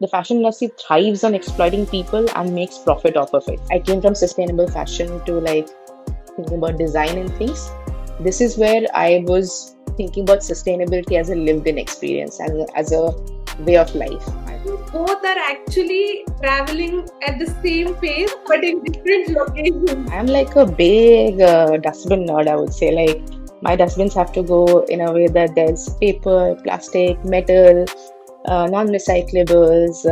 The fashion industry thrives on exploiting people and makes profit off of it. I came from sustainable fashion to like thinking about design and things. This is where I was thinking about sustainability as a lived in experience and as a way of life. Both are actually traveling at the same pace but in different locations. I'm like a big dustbin nerd, I would say. Like, my dustbins have to go in a way that there's paper, plastic, metal, non recyclables.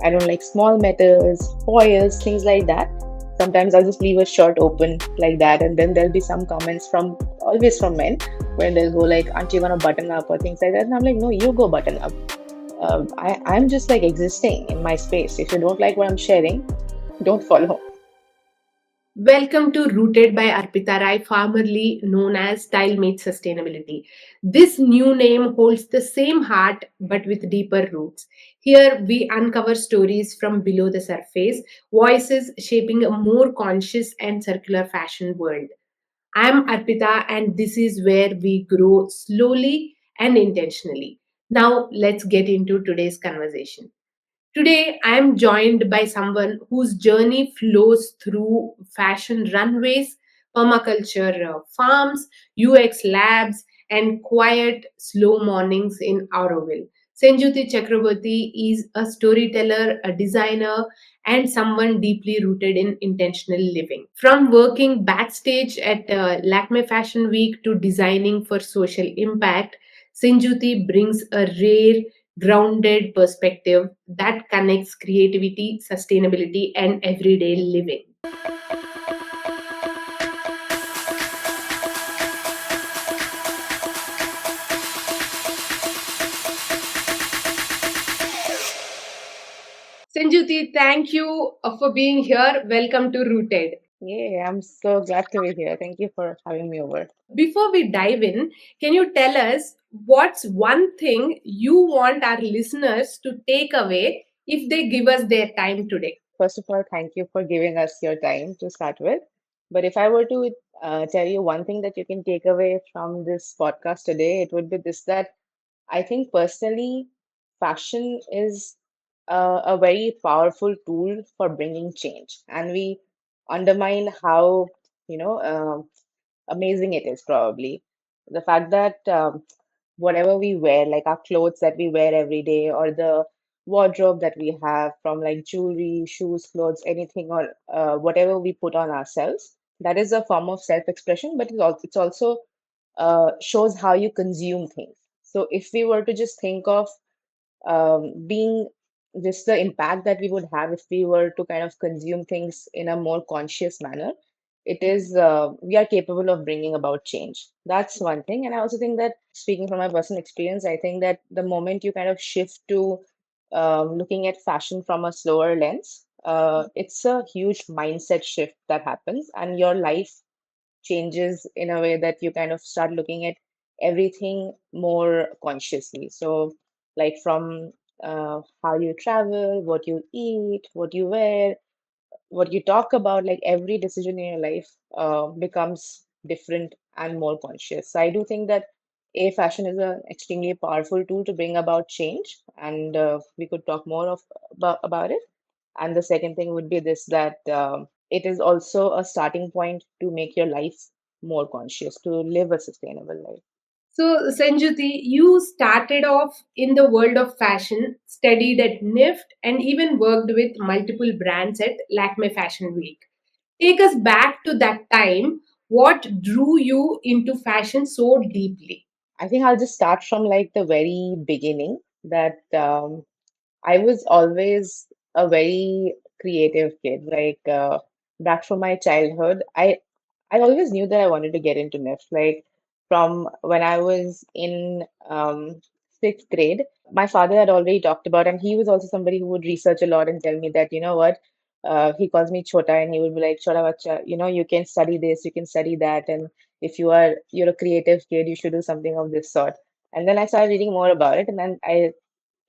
I don't like small metals, foils, things like that. Sometimes I'll just leave a shirt open like that, and then there'll be some comments from always from men where they'll go like, "Aren't you gonna button up?" or things like that. And I'm like, "No, you go button up. I'm just like existing in my space. If you don't like what I'm sharing, don't follow." Welcome to Rooted by Arpitharai, formerly known as Style Meets Sustainability. This new name holds the same heart but with deeper roots. Here we uncover stories from below the surface, voices shaping a more conscious and circular fashion world. I'm Arpita, and this is where we grow slowly and intentionally. Now, let's get into today's conversation. Today, I am joined by someone whose journey flows through fashion runways, permaculture farms, UX labs, and quiet, slow mornings in Auroville. Senjuti Chakraborty is a storyteller, a designer, and someone deeply rooted in intentional living. From working backstage at Lakme Fashion Week to designing for social impact, Senjuti brings a rare grounded perspective that connects creativity, sustainability, and everyday living. Sanjuti, thank you for being here. Welcome to Rooted. Yeah, I'm so glad to be here. Thank you for having me over. Before we dive in, can you tell us what's one thing you want our listeners to take away if they give us their time today? First of all, thank you for giving us your time to start with. But if I were to tell you one thing that you can take away from this podcast today, it would be this that I think personally, fashion is a very powerful tool for bringing change. And we undermine how, you know, amazing it is probably. The fact that whatever we wear, like our clothes that we wear every day, or the wardrobe that we have from like jewelry, shoes, clothes, anything, or whatever we put on ourselves, that is a form of self-expression, but it's also shows how you consume things. So if we were to just think of being just the impact that we would have if we were to kind of consume things in a more conscious manner, it is we are capable of bringing about change. That's one thing. And I also think that, speaking from my personal experience, I think that the moment you kind of shift to looking at fashion from a slower lens, it's a huge mindset shift that happens, and your life changes in a way that you kind of start looking at everything more consciously. So, like from how you travel, what you eat, what you wear, what you talk about, like every decision in your life becomes different and more conscious. So, I do think that fashion is an extremely powerful tool to bring about change, and we could talk more about it. And the second thing would be this that it is also a starting point to make your life more conscious, to live a sustainable life. So, Sanjuti, you started off in the world of fashion, studied at NIFT, and even worked with multiple brands at Lakme Fashion Week. Take us back to that time. What drew you into fashion so deeply? I think I'll just start from like the very beginning that I was always a very creative kid. Like back from my childhood, I always knew that I wanted to get into NIF. Like from when I was in sixth grade, my father had already talked about, and he was also somebody who would research a lot and tell me that, you know what, he calls me Chota, and he would be like, Chota bacha, you know, you can study this, you can study that, and if you're a creative kid, you should do something of this sort. And then I started reading more about it, and then I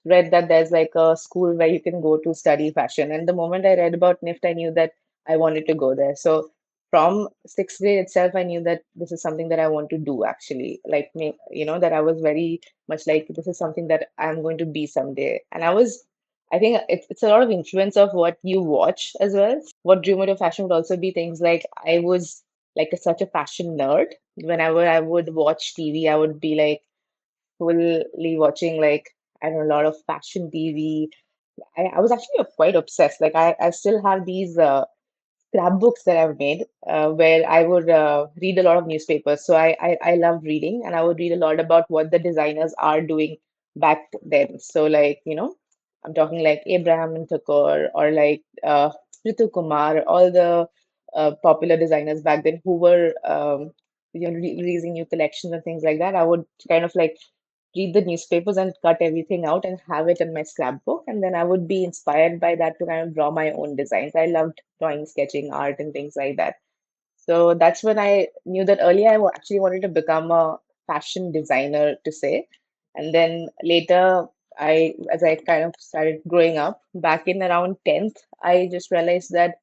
read that there's like a school where you can go to study fashion. And the moment I read about NIFT, I knew that I wanted to go there. So from sixth grade itself, I knew that this is something that I want to do actually. Like me, you know, that I was very much like this is something that I'm going to be someday. And I think it's a lot of influence of what you watch as well. What drew me to fashion would also be things like I was like such a fashion nerd. Whenever I would watch TV, I would be like fully watching like I don't know, a lot of fashion TV. I was actually quite obsessed. Like I still have these scrapbooks that I've made where I would read a lot of newspapers. So I love reading and I would read a lot about what the designers are doing back then. So like, I'm talking like Abraham and Thakur or like Ritu Kumar, all the popular designers back then who were releasing new collections and things like that. I would kind of like read the newspapers and cut everything out and have it in my scrapbook. And then I would be inspired by that to kind of draw my own designs. I loved drawing, sketching, art, and things like that. So that's when I knew that earlier actually wanted to become a fashion designer, to say. And then later, as I kind of started growing up, back in around 10th, I just realized that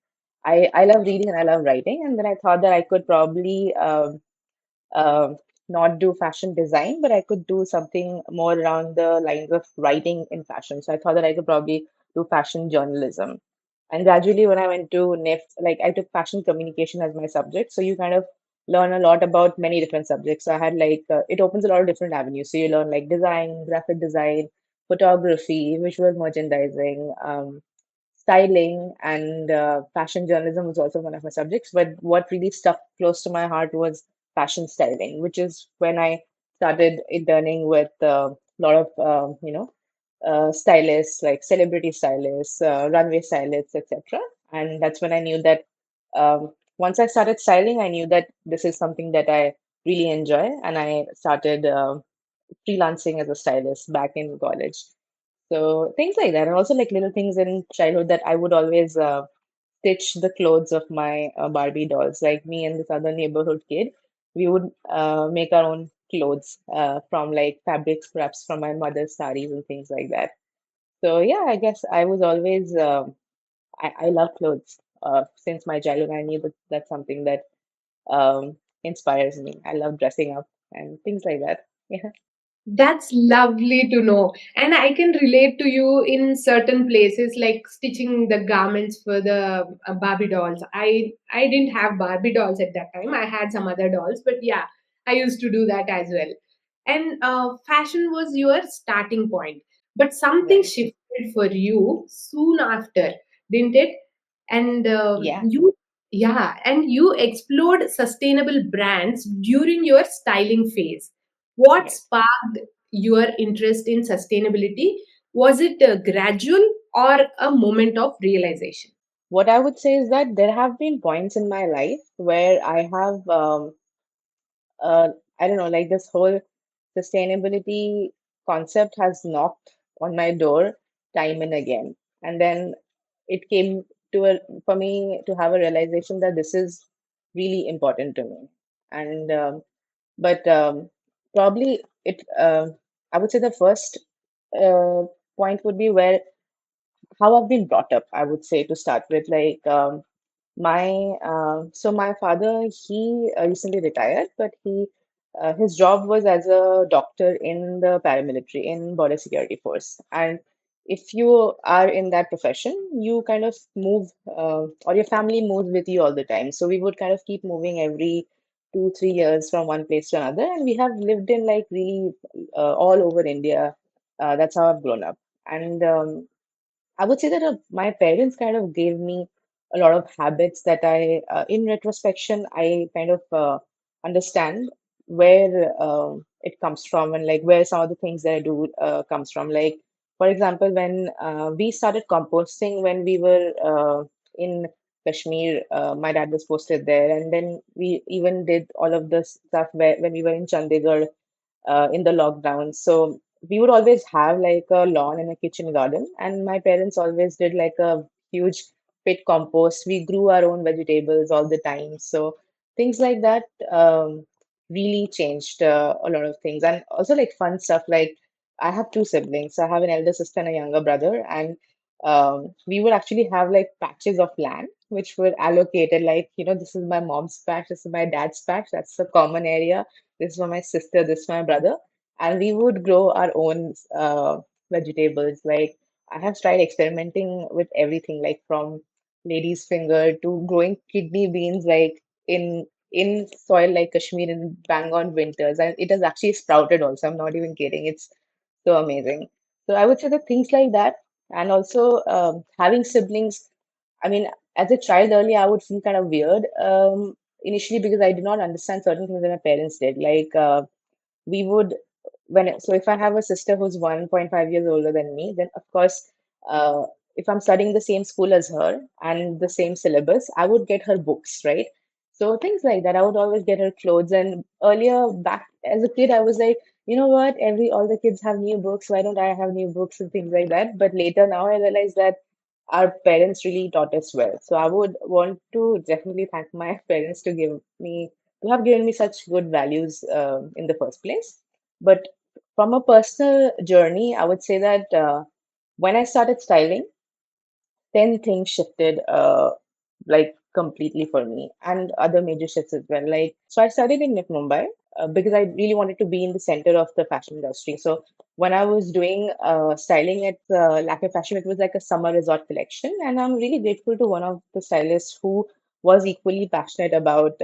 I love reading and I love writing. And then I thought that I could probably uh, not do fashion design, but I could do something more around the lines of writing in fashion. So I thought that I could probably do fashion journalism. And gradually, when I went to NIF, like I took fashion communication as my subject. So you kind of learn a lot about many different subjects. So I had like, it opens a lot of different avenues. So you learn like design, graphic design, photography, visual merchandising, styling, and fashion journalism was also one of my subjects. But what really stuck close to my heart was fashion styling, which is when I started interning with a lot of, stylists, like celebrity stylists, runway stylists, etc. And that's when I knew that once I started styling, I knew that this is something that I really enjoy. And I started freelancing as a stylist back in college. So things like that, and also like little things in childhood that I would always stitch the clothes of my Barbie dolls. Like me and this other neighborhood kid, we would make our own clothes from like fabric scraps from my mother's saris and things like that. So yeah, I guess I was always I love clothes since my childhood. I knew that that's something that inspires me. I love dressing up and things like that. Yeah, That's lovely to know. And I can relate to you in certain places like stitching the garments for the Barbie dolls. I didn't have Barbie dolls at that time. I had some other dolls, but yeah, I used to do that as well. And fashion was your starting point, but something right. shifted for you soon after, didn't it? And Yeah, you explored sustainable brands during your styling phase. What right. sparked your interest in sustainability? Was it gradual or a moment of realization? What I would say is that there have been points in my life where I have, uh, I don't know, like this whole sustainability concept has knocked on my door time and again. And then it came to for me to have a realization that this is really important to me. And, but probably I would say the first uh, point would be where how I've been brought up, I would say to start with. Like, my father, he recently retired, but his job was as a doctor in the paramilitary in border security force. And if you are in that profession, you kind of move, or your family moves with you all the time. So we would kind of keep moving every 2, 3 years from one place to another, and we have lived in like really all over India. That's how I've grown up. And I would say that my parents kind of gave me a lot of habits that in retrospection, I kind of understand where it comes from and like where some of the things that I do comes from. Like, for example, when we started composting when we were in Kashmir, my dad was posted there, and then we even did all of this stuff when we were in Chandigarh in the lockdown. So we would always have like a lawn and a kitchen garden, and my parents always did like a huge pit compost. We grew our own vegetables all the time. So things like that really changed a lot of things, and also like fun stuff. Like I have two siblings. So I have an elder sister and a younger brother, and we would actually have like patches of land which were allocated. Like this is my mom's patch, this is my dad's patch. That's the common area, this is for my sister, this is my brother. And we would grow our own vegetables. Like I have tried experimenting with everything, like from lady's finger to growing kidney beans, like in soil like Kashmir in bang on winters, and it has actually sprouted also. I'm not even kidding. It's so amazing. So I would say that things like that, and also having siblings. I mean, as a child earlier, I would feel kind of weird initially because I did not understand certain things that my parents did. Like we would so if I have a sister who's 1.5 years older than me, then of course, uh, if I'm studying the same school as her and the same syllabus, I would get her books, right? So things like that. I would always get her clothes. And earlier, back as a kid, I was like, you know what? All the kids have new books. Why don't I have new books and things like that? But later now, I realized that our parents really taught us well. So I would want to definitely thank my parents to have given me such good values in the first place. But from a personal journey, I would say that when I started styling, then things shifted like completely for me and other major shifts as well. Like, so I studied in Mumbai because I really wanted to be in the center of the fashion industry. So when I was doing styling at Lacquer Fashion, it was like a summer resort collection. And I'm really grateful to one of the stylists who was equally passionate about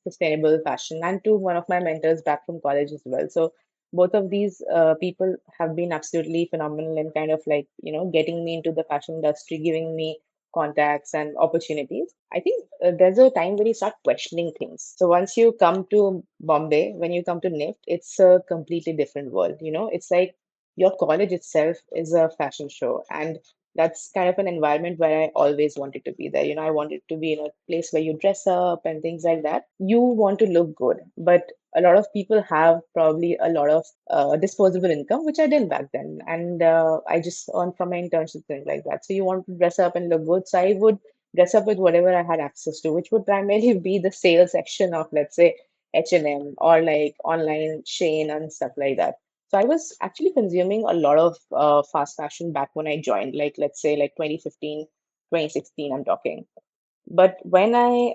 sustainable fashion and to one of my mentors back from college as well. So both of these people have been absolutely phenomenal in kind of like getting me into the fashion industry, giving me contacts and opportunities. I think there's a time when you start questioning things. So once you come to Bombay, when you come to NIFT, it's a completely different world. It's like your college itself is a fashion show, and that's kind of an environment where I always wanted to be there. I wanted to be in a place where you dress up and things like that. You want to look good, but a lot of people have probably a lot of disposable income, which I didn't back then. And I just earned from my internship, things like that. So you want to dress up and look good. So I would dress up with whatever I had access to, which would primarily be the sales section of, let's say, H&M or like online Shane and stuff like that. So I was actually consuming a lot of fast fashion back when I joined, like let's say like 2015, 2016, I'm talking. But when I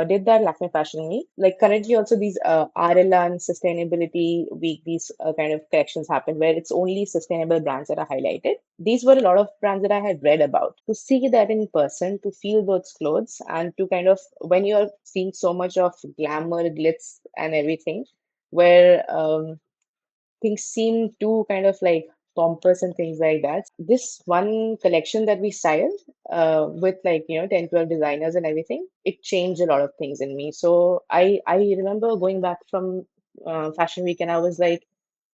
did that Lakme Fashion Week, like currently also these RLA and Sustainability Week, these kind of collections happen where it's only sustainable brands that are highlighted. These were a lot of brands that I had read about. To see that in person, to feel those clothes, and to kind of, when you're seeing so much of glamour, glitz, and everything, where things seem too kind of like pompous and things like that. This one collection that we styled with like, 10, 12 designers and everything, it changed a lot of things in me. So I remember going back from Fashion Week and I was like,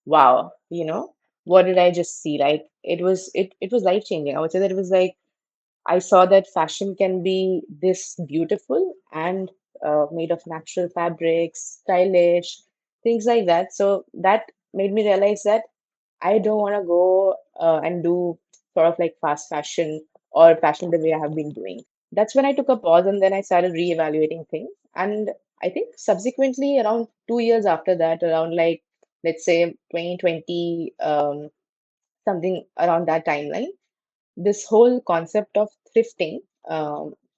wow, what did I just see? Like it was life changing. I would say that it was like I saw that fashion can be this beautiful and made of natural fabrics, stylish, things like that. So that made me realize that I don't want to go and do sort of like fast fashion or fashion the way I have been doing. That's when I took a pause and then I started reevaluating things. And I think subsequently, around 2 years after that, around like, let's say 2020, something around that timeline, this whole concept of thrifting,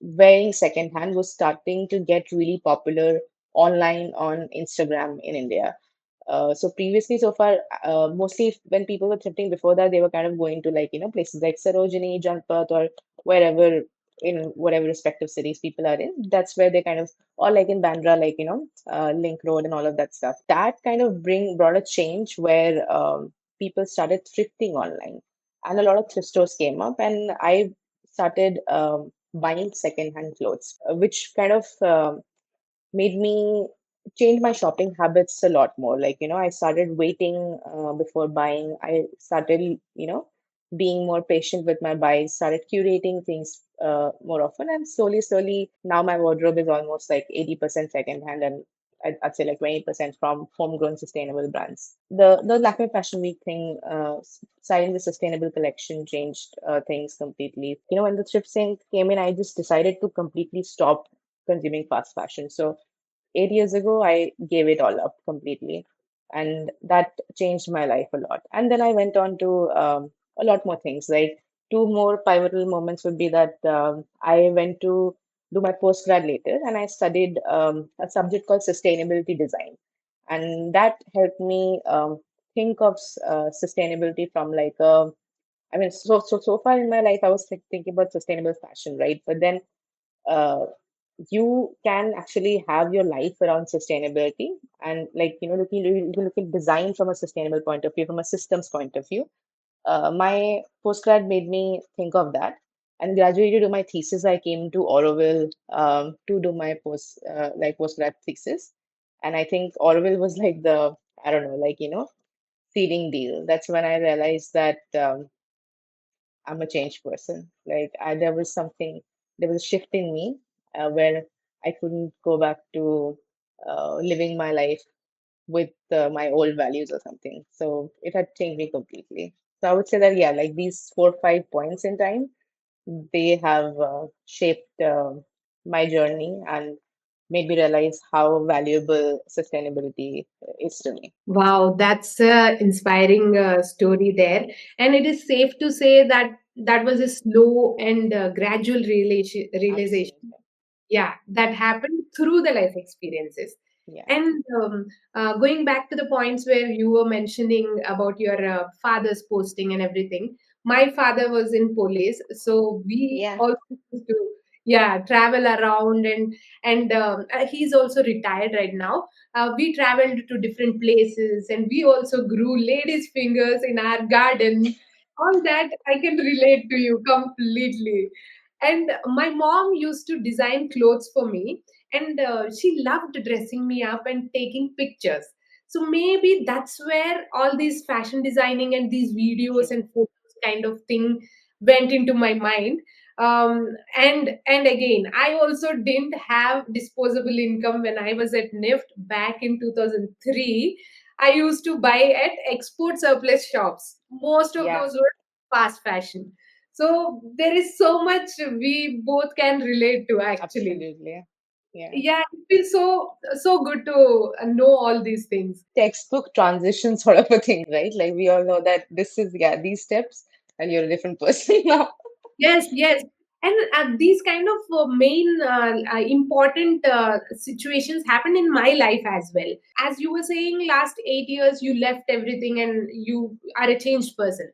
wearing secondhand, was starting to get really popular online on Instagram in India. So previously, so far, mostly when people were thrifting before that, they were kind of going to like, places like Sarojini, Janpat, or wherever in whatever respective cities people are in. That's where they kind of, or like in Bandra, like, Link Road and all of that stuff. That kind of brought a change where people started thrifting online, and a lot of thrift stores came up, and I started buying secondhand clothes, which kind of made me change my shopping habits a lot more. Like, I started waiting before buying. I started, being more patient with my buys, started curating things more often. And slowly, slowly, now my wardrobe is almost like 80% secondhand and I'd say like 20% from homegrown sustainable brands. The Lakme Fashion Week thing, starting the sustainable collection changed things completely. When the thrift thing came in, I just decided to completely stop consuming fast fashion. So 8 years ago, I gave it all up completely. And that changed my life a lot. And then I went on to a lot more things. Like two more pivotal moments would be that I went to do my postgrad later and I studied a subject called sustainability design. And that helped me think of sustainability from like a I mean, so far in my life, I was thinking about sustainable fashion, right? But then uh, you can actually have your life around sustainability and like you can look at design from a sustainable point of view, from a systems point of view. My postgrad made me think of that. And gradually to do my thesis, I came to Auroville to do my postgrad thesis. And I think Auroville was like the, I don't know, like, seeding deal. That's when I realized that I'm a changed person. There was something, there was a shift in me where I couldn't go back to living my life with my old values or something. So it had changed me completely. So I would say that, yeah, like these 4 or 5 points in time, they have shaped my journey and made me realize how valuable sustainability is to me. Wow, that's a inspiring story there. And it is safe to say that that was a slow and gradual realization, Absolutely. yeah, that happened through the life experiences. Yeah. And going back to the points where you were mentioning about your father's posting and everything, my father was in police, so we Yeah. also used to, yeah, travel around. And he's also retired right now. We traveled to different places, and we also grew ladies fingers in our garden. All that I can relate to you completely. And my mom used to design clothes for me, and she loved dressing me up and taking pictures. So maybe that's where all these fashion designing and these videos and photos kind of thing went into my mind. And again, I also didn't have disposable income when I was at NIFT back in 2003. I used to buy at export surplus shops. Most of Yeah. those were fast fashion. So there is so much we both can relate to actually. Absolutely. Yeah. Yeah, it feels so good to know all these things. Textbook transition sort of a thing, right? Like we all know that this is, yeah, these steps, and you're a different person now. Yes, yes. And these kind of main important situations happen in my life as well. As you were saying, last 8 years you left everything and you are a changed person.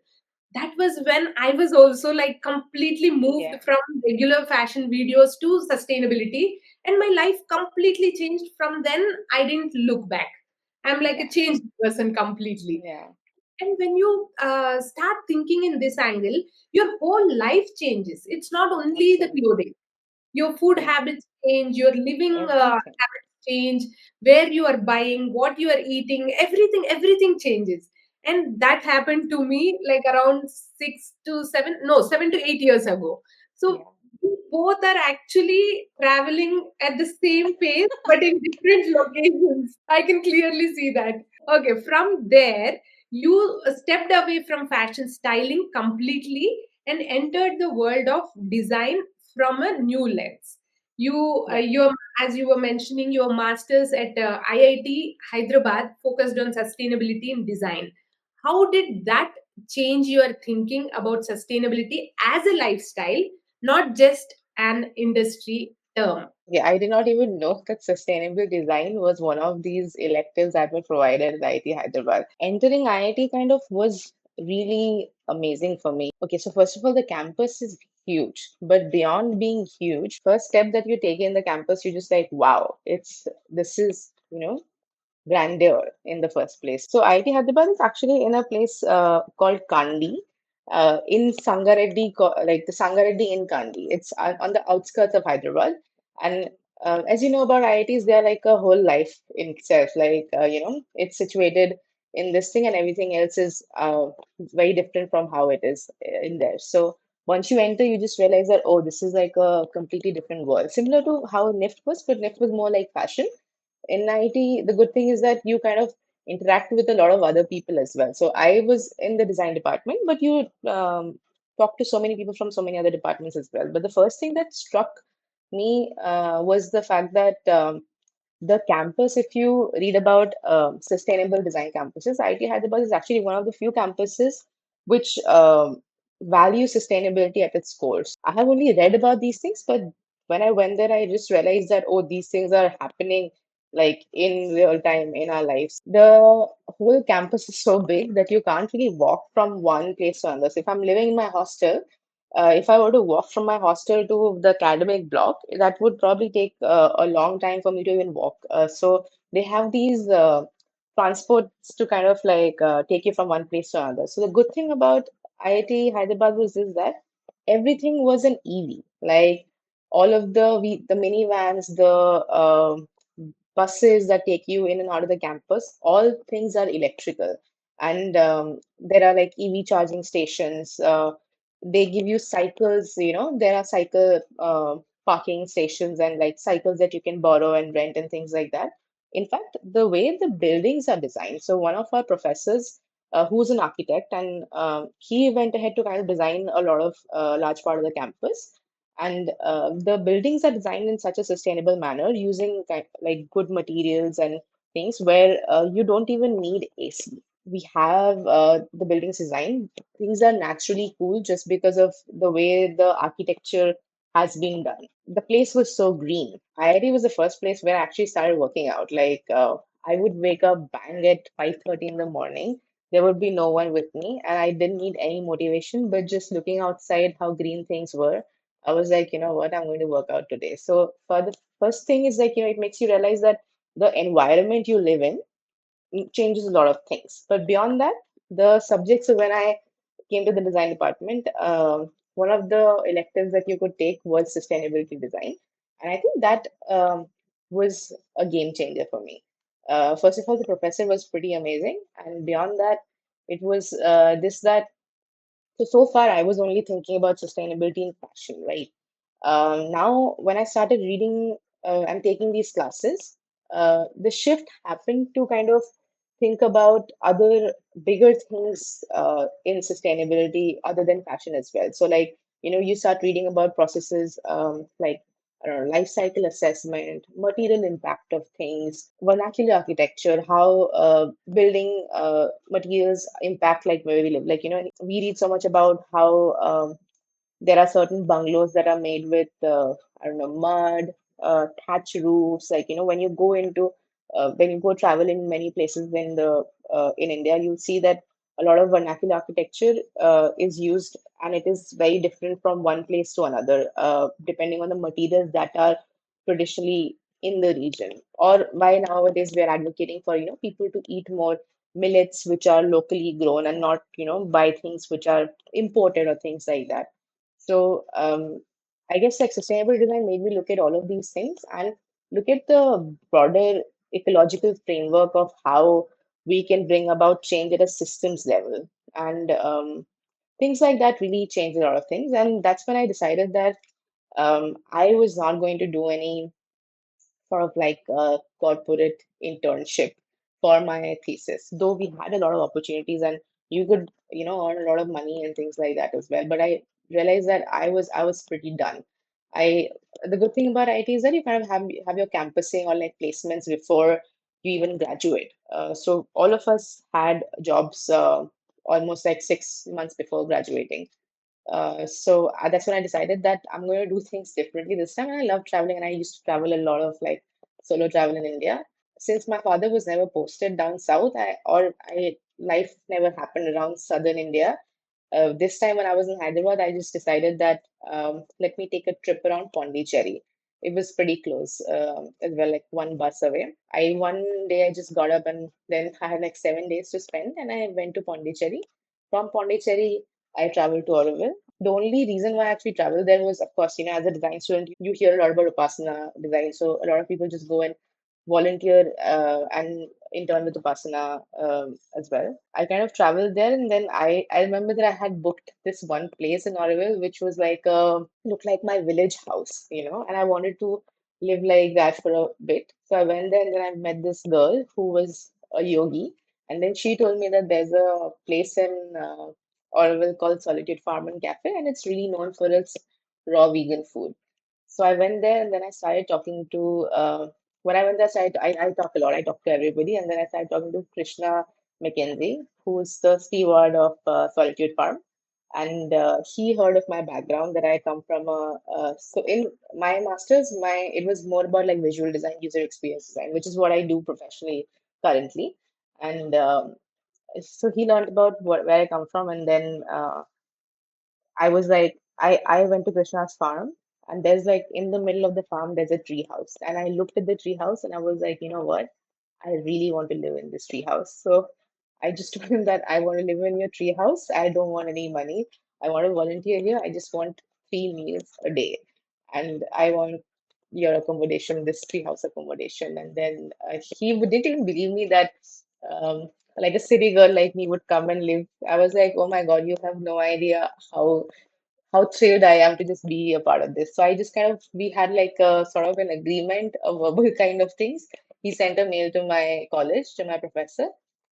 That was when I was also like completely moved Yeah. from regular fashion videos to sustainability, and my life completely changed from then. I didn't look back. I'm like a Yeah. changed person completely. Yeah. And when you start thinking in this angle, your whole life changes. It's not only the Absolutely. clothing, your food Yeah. habits change, your living Everything. habits change, where you are buying, what you are eating, everything changes. And that happened to me like around 6 to 7, no, 7 to 8 years ago. So Yeah. we both are actually traveling at the same pace, but in different locations. I can clearly see that. Okay, from there, you stepped away from fashion styling completely and entered the world of design from a new lens. Yeah. As you were mentioning, your masters at IIT Hyderabad focused on sustainability in design. How did that change your thinking about sustainability as a lifestyle, not just an industry term? Yeah, I did not even know that sustainable design was one of these electives that were provided at IIT Hyderabad. Entering IIT kind of was really amazing for me. Okay, so first of all, the campus is huge, but beyond being huge, first step that you take in the campus, you're just like, wow, this is, grandeur in the first place. So IIT Hyderabad is actually in a place called Kandi, in Sangareddy, like the Sangareddy in Kandi. It's on the outskirts of Hyderabad. And as you know about IITs, they're like a whole life in itself. It's situated in this thing, and everything else is very different from how it is in there. So once you enter, you just realize that, oh, this is like a completely different world. Similar to how NIFT was, but NIFT was more like fashion. In IT, the good thing is that you kind of interact with a lot of other people as well. So I was in the design department, but you talk to so many people from so many other departments as well. But the first thing that struck me was the fact that the campus, if you read about sustainable design campuses, IIT Hyderabad is actually one of the few campuses which value sustainability at its core. So I have only read about these things, but when I went there, I just realized that, oh, these things are happening like in real time in our lives. The whole campus is so big that you can't really walk from one place to another. So if I'm living in my hostel, if I were to walk from my hostel to the academic block, that would probably take a long time for me to even walk. So they have these transports to kind of like take you from one place to another. So the good thing about IIT Hyderabad was this, that everything was an EV. Like all of the minivans, the buses that take you in and out of the campus, all things are electrical. And there are like EV charging stations. They give you cycles, there are cycle parking stations and like cycles that you can borrow and rent and things like that. In fact, the way the buildings are designed, so one of our professors, who's an architect, and he went ahead to kind of design a lot of large part of the campus. And the buildings are designed in such a sustainable manner using like good materials and things where you don't even need AC. We have the buildings designed. Things are naturally cool just because of the way the architecture has been done. The place was so green. IIT was the first place where I actually started working out. Like I would wake up bang at 5:30 in the morning. There would be no one with me, and I didn't need any motivation, but just looking outside how green things were, I was like, you know what, I'm going to work out today. So for the first thing is like, it makes you realize that the environment you live in changes a lot of things. But beyond that, the subjects, so when I came to the design department, one of the electives that you could take was sustainability design. And I think that was a game changer for me. First of all, the professor was pretty amazing. And beyond that, it was this that so far, I was only thinking about sustainability in fashion, right? Now, when I started reading and taking these classes, the shift happened to kind of think about other bigger things in sustainability other than fashion as well. So, like, you start reading about processes like, I don't know, life cycle assessment, material impact of things, vernacular architecture, how building materials impact like where we live. Like, we read so much about how there are certain bungalows that are made with, I don't know, mud, thatch roofs. Like, when you go travel in many places in India, you'll see that a lot of vernacular architecture is used, and it is very different from one place to another, depending on the materials that are traditionally in the region. Or by nowadays, we are advocating for, people to eat more millets which are locally grown and not, buy things which are imported or things like that. So I guess like sustainable design made me look at all of these things and look at the broader ecological framework of how we can bring about change at a systems level. And things like that really changed a lot of things. And that's when I decided that I was not going to do any sort of like a corporate internship for my thesis. Though we had a lot of opportunities and you could, earn a lot of money and things like that as well. But I realized that I was pretty done. I The good thing about IT is that you kind of have your campusing or like placements before you even graduate. So all of us had jobs almost like 6 months before graduating. So that's when I decided that I'm going to do things differently this time. And I love traveling, and I used to travel a lot of like solo travel in India. Since my father was never posted down south, life never happened around southern India. This time when I was in Hyderabad, I just decided that let me take a trip around Pondicherry. It was pretty close as well, like one bus away. One day I just got up and then I had like 7 days to spend, and I went to Pondicherry. From Pondicherry, I traveled to Auroville. The only reason why I actually traveled there was, of course, as a design student, you hear a lot about Upasana design. So a lot of people just go and volunteer and intern with Upasana as well. I kind of traveled there, and then I remember that I had booked this one place in Auroville, which was like looked like my village house, and I wanted to live like that for a bit. So I went there, and then I met this girl who was a yogi, and then she told me that there's a place in Auroville called Solitude Farm and Cafe, and it's really known for its raw vegan food. So I went there and then I started talking to, when I went there, I talk a lot. I talk to everybody. And then I started talking to Krishna McKenzie, who's the steward of Solitude Farm. and he heard of my background that I come from a so in my masters, my it was more about like visual design, user experience design, which is what I do professionally currently. And so he learned about where I come from, and then I was like, I went to Krishna's farm, and there's like in the middle of the farm, there's a tree house, and I looked at the tree house, and I was like, you know what? I really want to live in this tree house. So I just told him that I want to live in your tree house. I don't want any money. I want to volunteer here. I just want 3 meals a day. And I want your accommodation, this tree house accommodation. And then he didn't even believe me that like a city girl like me would come and live. I was like, oh my God, you have no idea how thrilled I am to just be a part of this. So I just kind of, we had like a sort of an agreement, a verbal kind of things. He sent a mail to my college, to my professor,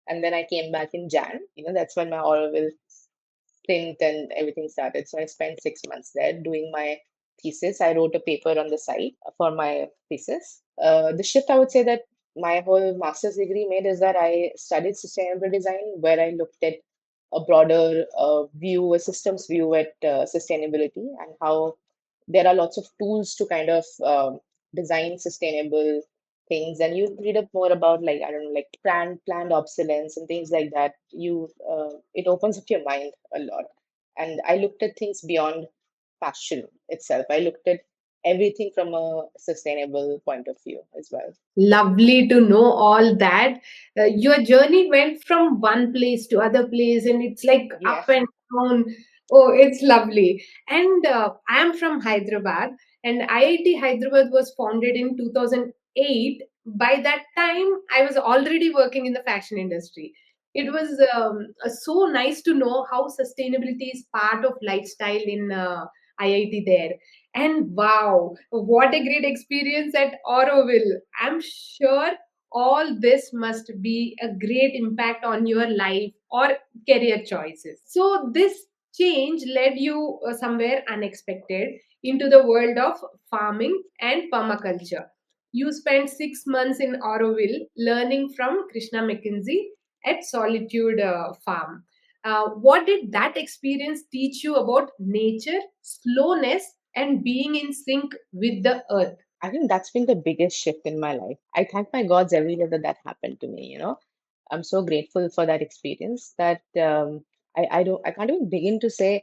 and then I came back in Jan. That's when my Auroville stint and everything started. So I spent 6 months there doing my thesis. I wrote a paper on the side for my thesis. The shift I would say that my whole master's degree made is that I studied sustainable design, where I looked at a broader view, a systems view at sustainability, and how there are lots of tools to kind of design sustainable things. And you read up more about, like, I don't know, like planned obsolescence and things like that. It opens up your mind a lot. And I looked at things beyond fashion itself. I looked at everything from a sustainable point of view as well. Lovely to know all that. Your journey went from one place to other place, and it's like Yeah. up and down. Oh, it's lovely. And I am from Hyderabad, and IIT Hyderabad was founded in 2008. By that time, I was already working in the fashion industry. It was so nice to know how sustainability is part of lifestyle in IIT there. And wow, what a great experience at Auroville. I'm sure all this must be a great impact on your life or career choices. So, this change led you somewhere unexpected into the world of farming and permaculture. You spent 6 months in Auroville learning from Krishna McKinsey at Solitude Farm. What did that experience teach you about nature, slowness, and being in sync with the earth? I think that's been the biggest shift in my life. I thank my gods every day that that happened to me. I'm so grateful for that experience that I can't even begin to say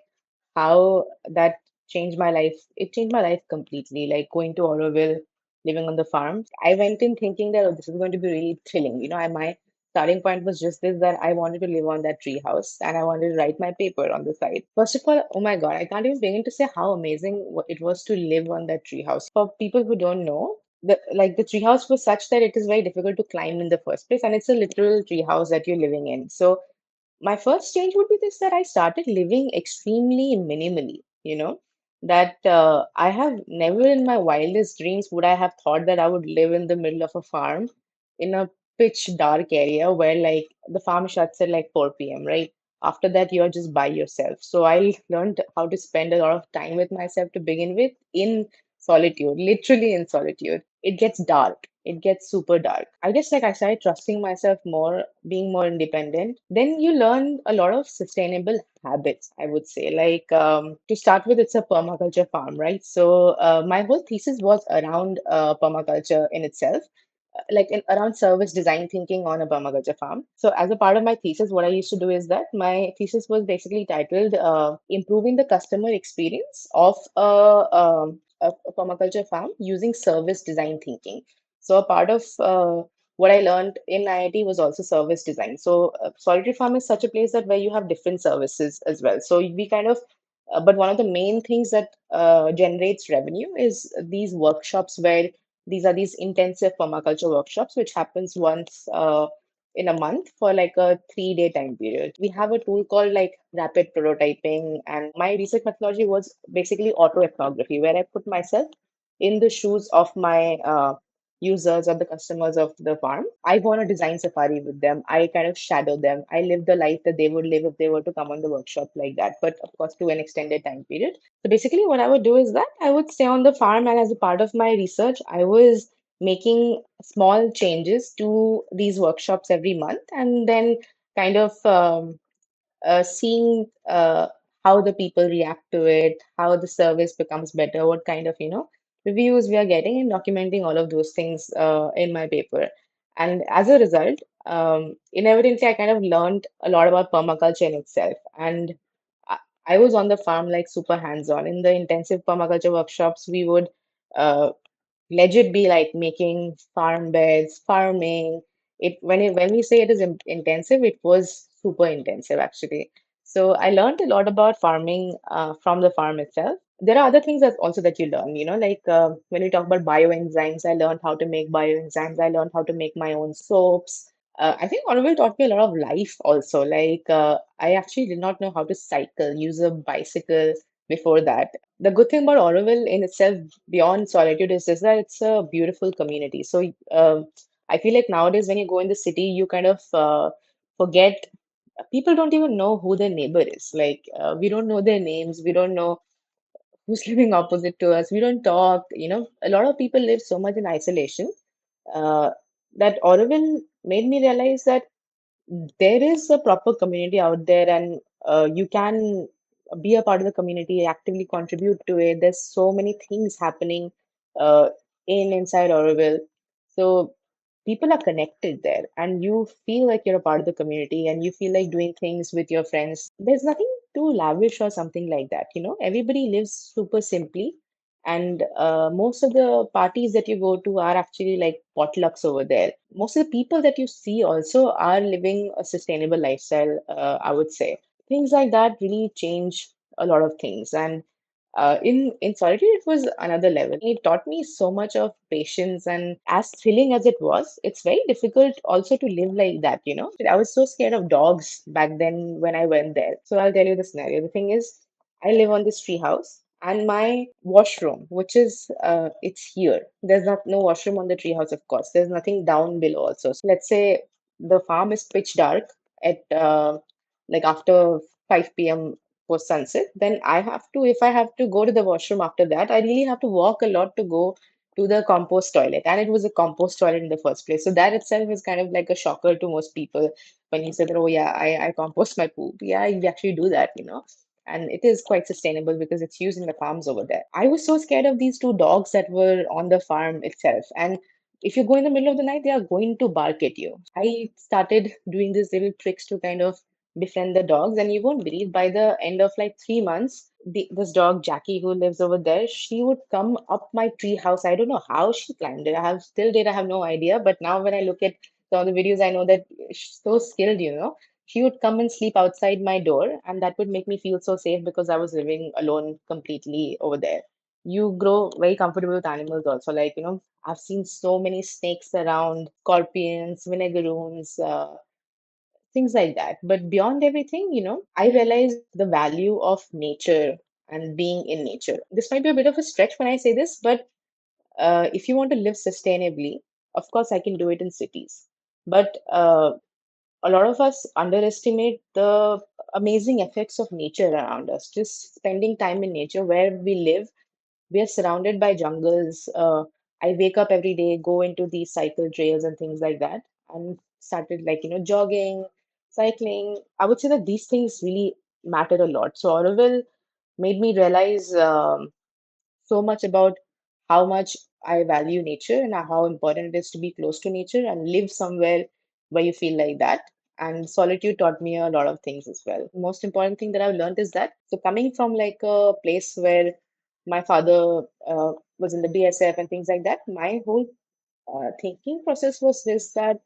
how that changed my life. It changed my life completely. Like going to Auroville, living on the farm. I went in thinking that, oh, this is going to be really thrilling. My starting point was just this, that I wanted to live on that tree house and I wanted to write my paper on the side. First of all, oh my God, I can't even begin to say how amazing it was to live on that tree house. For people who don't know, the treehouse was such that it is very difficult to climb in the first place, and it's a literal treehouse that you're living in. So my first change would be this, that I started living extremely minimally, that I have never in my wildest dreams would I have thought that I would live in the middle of a farm in a pitch dark area where like the farm shuts at like 4 p.m., right? After that, you're just by yourself. So I learned how to spend a lot of time with myself to begin with, in solitude, literally in solitude. It gets dark. It gets super dark. I guess like I started trusting myself more, being more independent. Then you learn a lot of sustainable habits, I would say. Like to start with, it's a permaculture farm, right? So my whole thesis was around permaculture in itself, like around service design thinking on a permaculture farm. So as a part of my thesis, what I used to do is that my thesis was basically titled "Improving the Customer Experience of a permaculture farm using service design thinking." So a part of what I learned in IIT was also service design. So Solitary Farm is such a place that where you have different services as well. So we kind of but one of the main things that generates revenue is these workshops, where these intensive permaculture workshops, which happens once in a month for like a 3-day time period. We have a tool called like rapid prototyping, and my research methodology was basically autoethnography, where I put myself in the shoes of my users or the customers of the farm. I go on a design safari with them. I kind of shadow them. I live the life that they would live if they were to come on the workshop like that, but of course to an extended time period. So basically, what I would do is that I would stay on the farm, and as a part of my research, I was making small changes to these workshops every month, and then kind of seeing how the people react to it, how the service becomes better, what kind of, reviews we are getting, and documenting all of those things in my paper. And as a result, inadvertently, I kind of learned a lot about permaculture in itself. And I I was on the farm like super hands-on. In the intensive permaculture workshops, we would uh, legit be like making farm beds, farming. When we say it is intensive, it was super intensive actually. So I learned a lot about farming from the farm itself. There are other things that also that you learn, like when we talk about bioenzymes, I learned how to make bioenzymes. I learned how to make my own soaps. I think Auroville taught me a lot of life also. Like I actually did not know how to cycle, use a bicycle before that. The good thing about Auroville in itself, beyond solitude, is just that it's a beautiful community. So I feel like nowadays when you go in the city, you kind of forget. People don't even know who their neighbor is. Like we don't know their names. We don't know who's living opposite to us. We don't talk. A lot of people live so much in isolation uh, that Auroville made me realize that there is a proper community out there, and you can be a part of the community, actively contribute to it. There's so many things happening uh, inside Auroville. So people are connected there, and you feel like you're a part of the community, and you feel like doing things with your friends. There's nothing too lavish or something like that. Everybody lives super simply, and most of the parties that you go to are actually like potlucks over there. Most of the people that you see also are living a sustainable lifestyle, I would say. Things like that really change a lot of things. And in solitude, it was another level. It taught me so much of patience, and as thrilling as it was, it's very difficult also to live like that. I was so scared of dogs back then when I went there. So I'll tell you the scenario. The thing is, I live on this tree house, and my washroom, which is it's here. There's not no washroom on the tree house, of course. There's nothing down below also. So let's say the farm is pitch dark at like after 5 p.m. for sunset, then if I have to go to the washroom after that, I really have to walk a lot to go to the compost toilet. And it was a compost toilet in the first place. So that itself is kind of like a shocker to most people when you say that, oh yeah, I compost my poop. Yeah, you actually do that. And it is quite sustainable because it's used in the farms over there. I was so scared of these two dogs that were on the farm itself. And if you go in the middle of the night, they are going to bark at you. I started doing these little tricks to kind of befriend the dogs, and you won't believe by the end of like 3 months, this dog Jackie who lives over there, she would come up my tree house. I don't know how she climbed it. I have no idea. But now when I look at some of the videos, I know that she's so skilled. She would come and sleep outside my door, and that would make me feel so safe because I was living alone completely over there. You grow very comfortable with animals also. Like, I've seen so many snakes around, scorpions, vinegaroons, things like that. But beyond everything, I realized the value of nature and being in nature. This might be a bit of a stretch when I say this, but if you want to live sustainably, of course, I can do it in cities. But a lot of us underestimate the amazing effects of nature around us. Just spending time in nature where we live, we are surrounded by jungles. I wake up every day, go into these cycle trails and things like that, and started like, jogging, cycling. I would say that these things really matter a lot. So Auroville made me realize so much about how much I value nature and how important it is to be close to nature and live somewhere where you feel like that. And solitude taught me a lot of things as well. Most important thing that I've learned is that, so coming from like a place where my father was in the BSF and things like that, my whole thinking process was this, that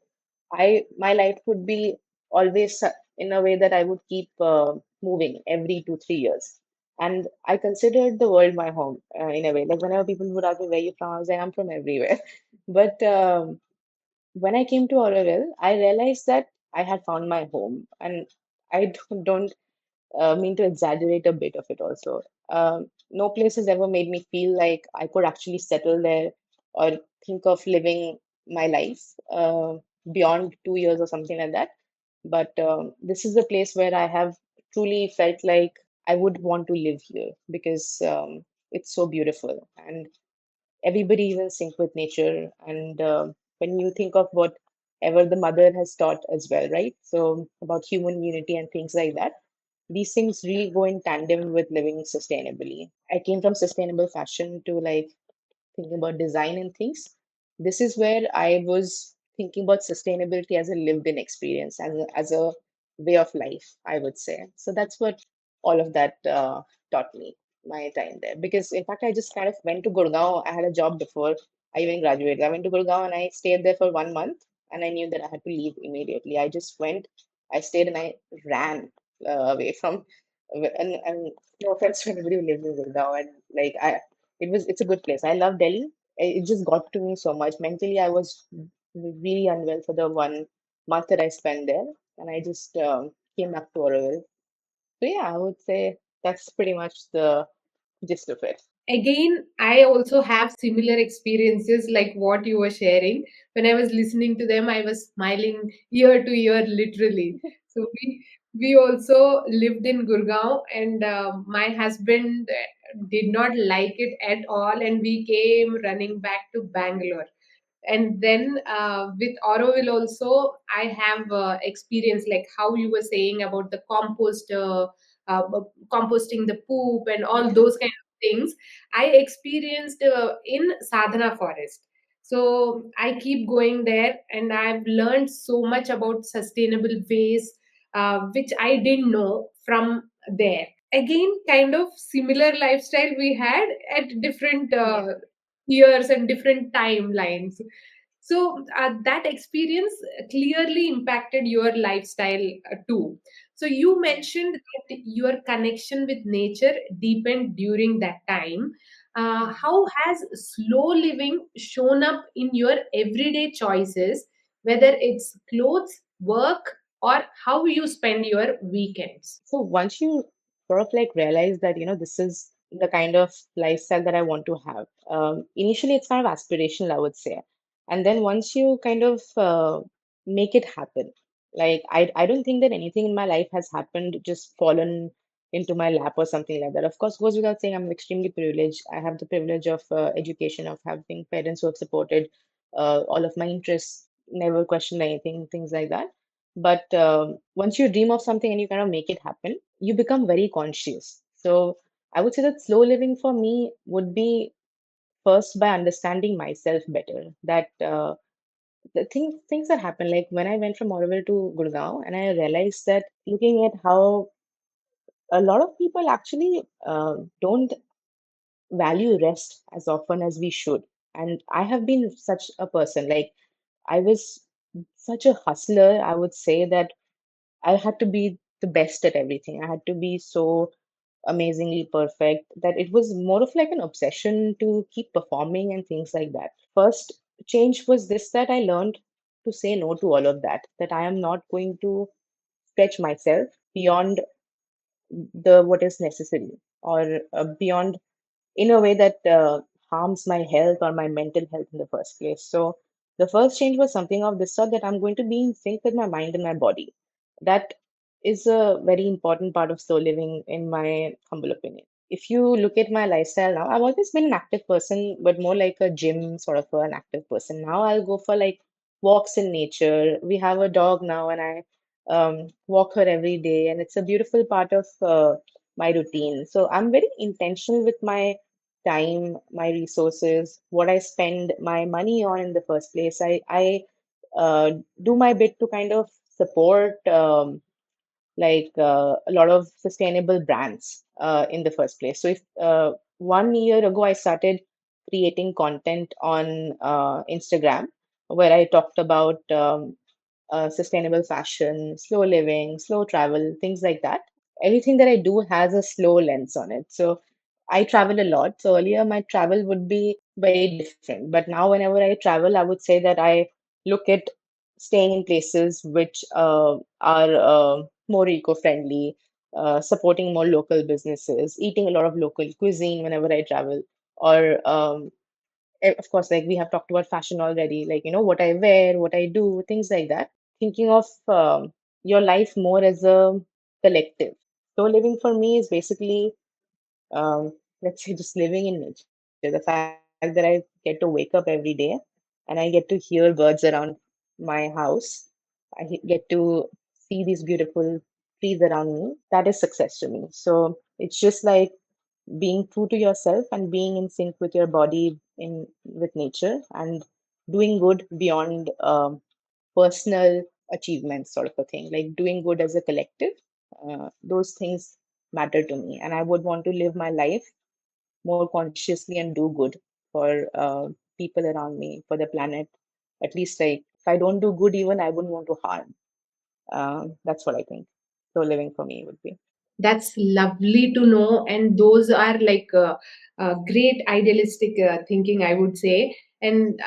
my life would be always in a way that I would keep moving every 2 3 years, and I considered the world my home in a way. Like whenever people would ask me where you from, I was like, I'm from everywhere. But when I came to Auroville, I realized that I had found my home, and I don't mean to exaggerate a bit of it also. No place has ever made me feel like I could actually settle there or think of living my life beyond 2 years or something like that. But this is a place where I have truly felt like I would want to live here because it's so beautiful and everybody is in sync with nature. And when you think of whatever the mother has taught as well, right? So about human unity and things like that, these things really go in tandem with living sustainably. I came from sustainable fashion to like thinking about design and things. This is where I was thinking about sustainability as a lived in experience, as a way of life, I would say. So that's what all of that taught me my time there. Because in fact, I just kind of went to Gurgaon. I had a job before I even graduated. I went to Gurgaon and I stayed there for 1 month, and I knew that I had to leave immediately. I just went, I stayed, and I ran away from. And no offense to anybody who lives in Gurgaon, and like it's a good place. I love Delhi. It just got to me so much. Mentally, I was really unwell for the 1 month that I spent there, and I just came back to Auroville. So yeah, I would say that's pretty much the gist of it. Again, I also have similar experiences like what you were sharing. When I was listening to them, I was smiling ear to ear, literally. So we also lived in Gurgaon, and my husband did not like it at all, and we came running back to Bangalore. And then with Auroville also, I have experience like how you were saying about the uh, composting the poop and all those kind of things. I experienced in Sadhana Forest. So I keep going there, and I've learned so much about sustainable ways, which I didn't know from there. Again, kind of similar lifestyle we had at different Yeah. years and different timelines. So that experience clearly impacted your lifestyle too. So you Yeah. mentioned that your connection with nature deepened during that time. Mhm. How has slow living shown up in your everyday choices, whether it's clothes, work, or how you spend your weekends? So once you sort of like realize that, this is the kind of lifestyle that I want to have, initially it's kind of aspirational, I would say. And then once you kind of make it happen, like I don't think that anything in my life has happened, just fallen into my lap or something like that. Of course, goes without saying, I'm extremely privileged. I have the privilege of education, of having parents who have supported all of my interests, never questioned anything, things like that. But once you dream of something and you kind of make it happen, you become very conscious. So I would say that slow living for me would be first by understanding myself better. That the things that happen, like when I went from Auroville to Gurgaon, and I realized that looking at how a lot of people actually don't value rest as often as we should. And I have been such a person. Like I was such a hustler. I would say that I had to be the best at everything. I had to be so amazingly perfect that it was more of like an obsession to keep performing and things like that. First change was this, that I learned to say no to all of that, that I am not going to stretch myself beyond the what is necessary, or beyond in a way that harms my health or my mental health in the first place. So the first change was something of this sort, that I'm going to be in sync with my mind and my body. That is a very important part of slow living, in my humble opinion. If you look at my lifestyle now, I've always been an active person, but more like a gym sort of an active person. Now I'll go for like walks in nature. We have a dog now, and I walk her every day, and it's a beautiful part of my routine. So I'm very intentional with my time, my resources, what I spend my money on in the first place. I uh, do my bit to kind of support a lot of sustainable brands in the first place. So if 1 year ago I started creating content on Instagram where I talked about sustainable fashion, slow living, slow travel, things like that. Everything that I do has a slow lens on it. So I travel a lot. So earlier my travel would be very different. But now whenever I travel, I would say that I look at staying in places which are more eco-friendly, supporting more local businesses, eating a lot of local cuisine whenever I travel, or of course, like we have talked about fashion already, like, what I wear, what I do, things like that. Thinking of your life more as a collective. So living for me is basically, let's say, just living in nature. The fact that I get to wake up every day and I get to hear birds around my house. Get to see these beautiful trees around me, that is success to me. So it's just like being true to yourself and being in sync with your body, in with nature, and doing good beyond personal achievements, sort of a thing, like doing good as a collective. Those things matter to me, and I would want to live my life more consciously and do good for people around me, for the planet. At least, like, if I don't do good, even I wouldn't want to harm. That's what I think. So living for me would be. That's lovely to know, and those are like great idealistic thinking, I would say. And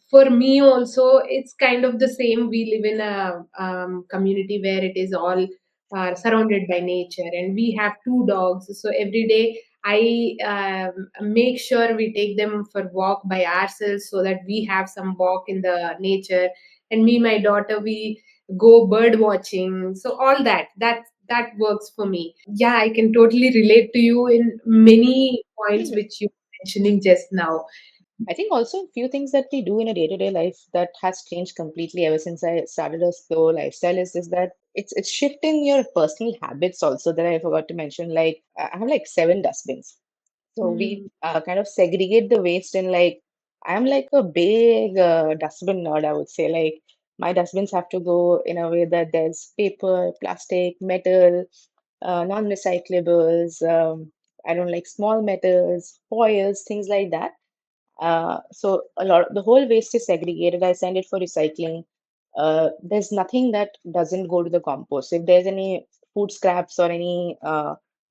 for me also, it's kind of the same. We live in a community where it is all surrounded by nature, and we have two dogs. So every day I make sure we take them for walk by ourselves, so that we have some walk in the nature. And me, my daughter, we go bird watching. So all that works for me. Yeah, I can totally relate to you in many points which you were mentioning just now. I think also a few things that we do in a day-to-day life that has changed completely ever since I started a slow lifestyle is that it's shifting your personal habits also, that I forgot to mention. Like I have like 7 dustbins. So we Mm. kind of segregate the waste in, like, I'm like a big dustbin nerd, I would say. Like my dustbins have to go in a way that there's paper, plastic, metal, non-recyclables. I don't like small metals, foils, things like that. So a lot, the whole waste is segregated. I send it for recycling. There's nothing that doesn't go to the compost. If there's any food scraps or any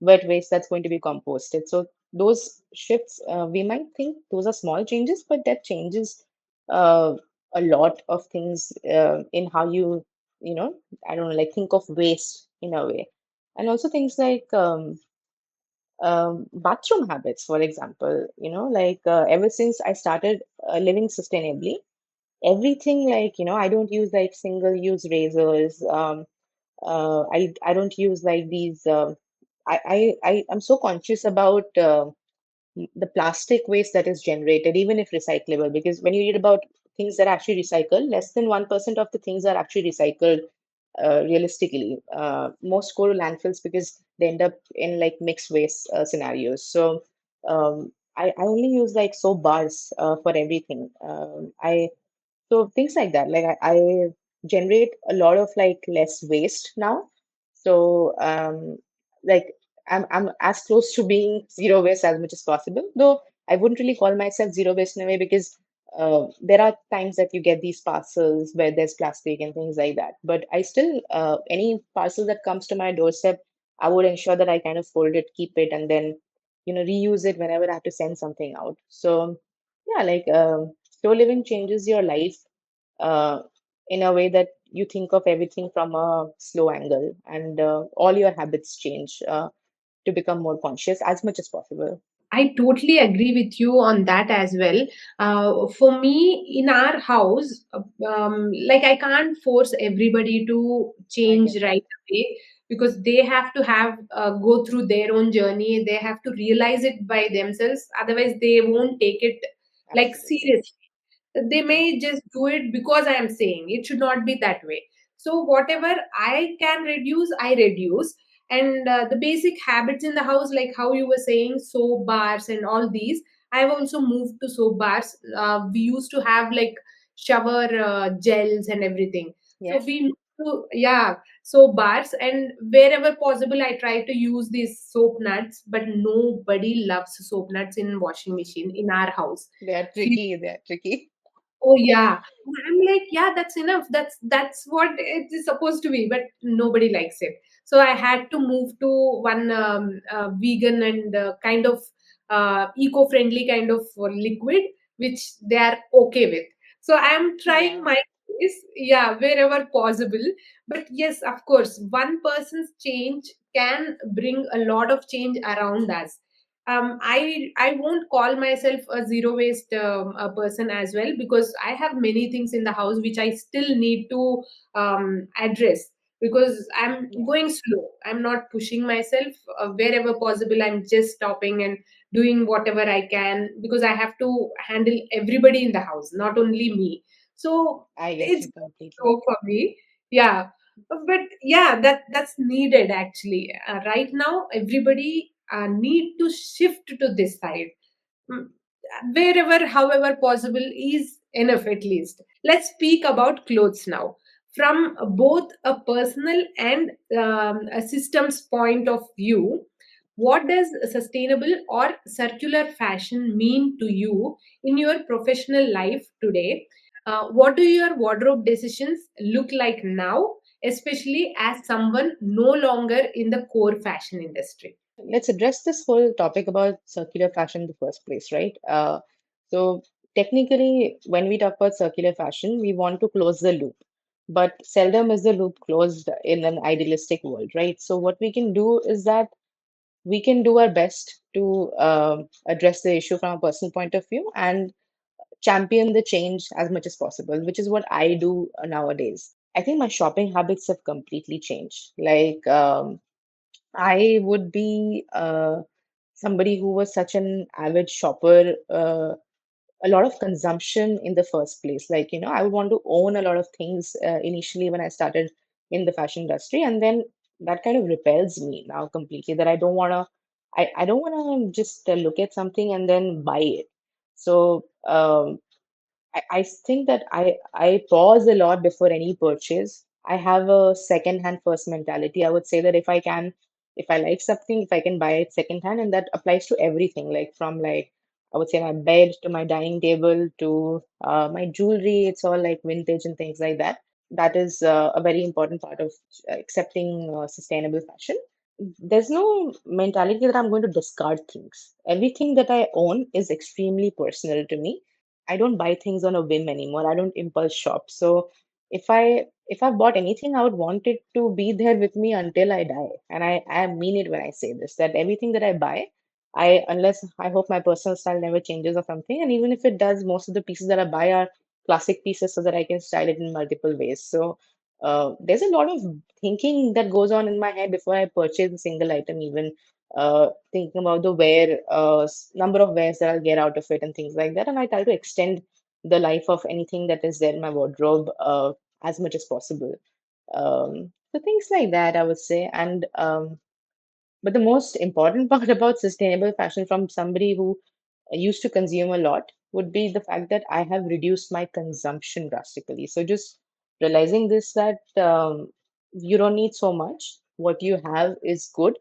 wet waste, that's going to be composted. So those shifts, we might think those are small changes, but that changes uh, a lot of things in how you know, I don't know, like think of waste in a way. And also things like bathroom habits, for example, like ever since I started living sustainably, everything, like, I don't use like single use razors. I don't use like these. I'm so conscious about the plastic waste that is generated, even if recyclable, because when you read about things that are actually recycled, less than 1% of the things are actually recycled realistically. Most go to landfills because they end up in like mixed waste scenarios. So I only use like soap bars for everything. So things like that. Like I generate a lot of like less waste now. So like I'm as close to being zero waste as much as possible. Though I wouldn't really call myself zero waste in a way, because there are times that you get these parcels where there's plastic and things like that. But I still any parcel that comes to my doorstep, I would ensure that I kind of fold it, keep it, and then reuse it whenever I have to send something out. So yeah, like slow living changes your life uh, in a way that you think of everything from a slow angle, and all your habits change to become more conscious as much as possible. I totally agree with you on that as well. For me, in our house, like I can't force everybody to I change get that. right away, because they have to have go through their own journey. They have to realize it by themselves. Otherwise, they won't take it like Absolutely. seriously. They Yeah, may just do it because I am saying it should not be that way. So whatever I can reduce, I reduce. And the basic habits in the house, like how you were saying, soap bars and all these, I've also moved to soap bars. We used to have like shower gels and everything. So yes, we moved to, yeah, soap bars, and wherever possible I try to use these soap nuts, but nobody loves soap nuts in washing machine in our house. they are tricky. They are tricky. Oh yeah. I'm like, yeah, that's enough. That's what it is supposed to be, but nobody likes it. So I had to move to one vegan and kind of eco-friendly kind of liquid, which they are okay with. So I am trying Yeah, my best, yeah, wherever possible. But yes, of course, one person's change can bring a lot of change around us. I won't call myself a zero waste a person as well, because I have many things in the house which I still need to address, because I'm yeah, going slow. I'm not pushing myself. Wherever possible, I'm just stopping and doing whatever I can, because I have to handle everybody in the house, not only me. So I get it's you completely. slow for me. Yeah. But yeah, that's needed actually. Right now, everybody need to shift to this side. Mm, Wherever, however possible, is enough at least. Let's speak about clothes now. From both a personal and a systems point of view, what does sustainable or circular fashion mean to you in your professional life today? What do your wardrobe decisions look like now, especially as someone no longer in the core fashion industry? Let's address this whole topic about circular fashion in the first place, right? So technically, when we talk about circular fashion, we want to close the loop, but seldom is the loop closed in an idealistic world, right? So what we can do is that we can do our best to address the issue from a personal point of view and champion the change as much as possible, which is what I do nowadays. I think my shopping habits have completely changed. Like, I would be somebody who was such an avid shopper, a lot of consumption in the first place. Like, I would want to own a lot of things initially when I started in the fashion industry. And then that kind of repels me now completely that I don't want to just look at something and then buy it. So, I think that I pause a lot before any purchase. I have a second hand first mentality. I would say that if I like something, if I can buy it second hand, and that applies to everything, like from like I would say my bed to my dining table to my jewelry. It's all like vintage and things like that. That is a very important part of accepting sustainable fashion. There's no mentality that I'm going to discard things. Everything that I own is extremely personal to me. I don't buy things on a whim anymore. I don't impulse shop. So if I've bought anything, I would want it to be there with me until I die. And I mean it when I say this, that everything that I buy, unless I hope my personal style never changes or something. And even if it does, most of the pieces that I buy are classic pieces so that I can style it in multiple ways. So there's a lot of thinking that goes on in my head before I purchase a single item, even thinking about the number of wears that I'll get out of it and things like that. And I try to extend the life of anything that is there in my wardrobe as much as possible. So things like that, I would say. And but the most important part about sustainable fashion from somebody who used to consume a lot would be the fact that I have reduced my consumption drastically. So just realizing this that you don't need so much. What you have is good,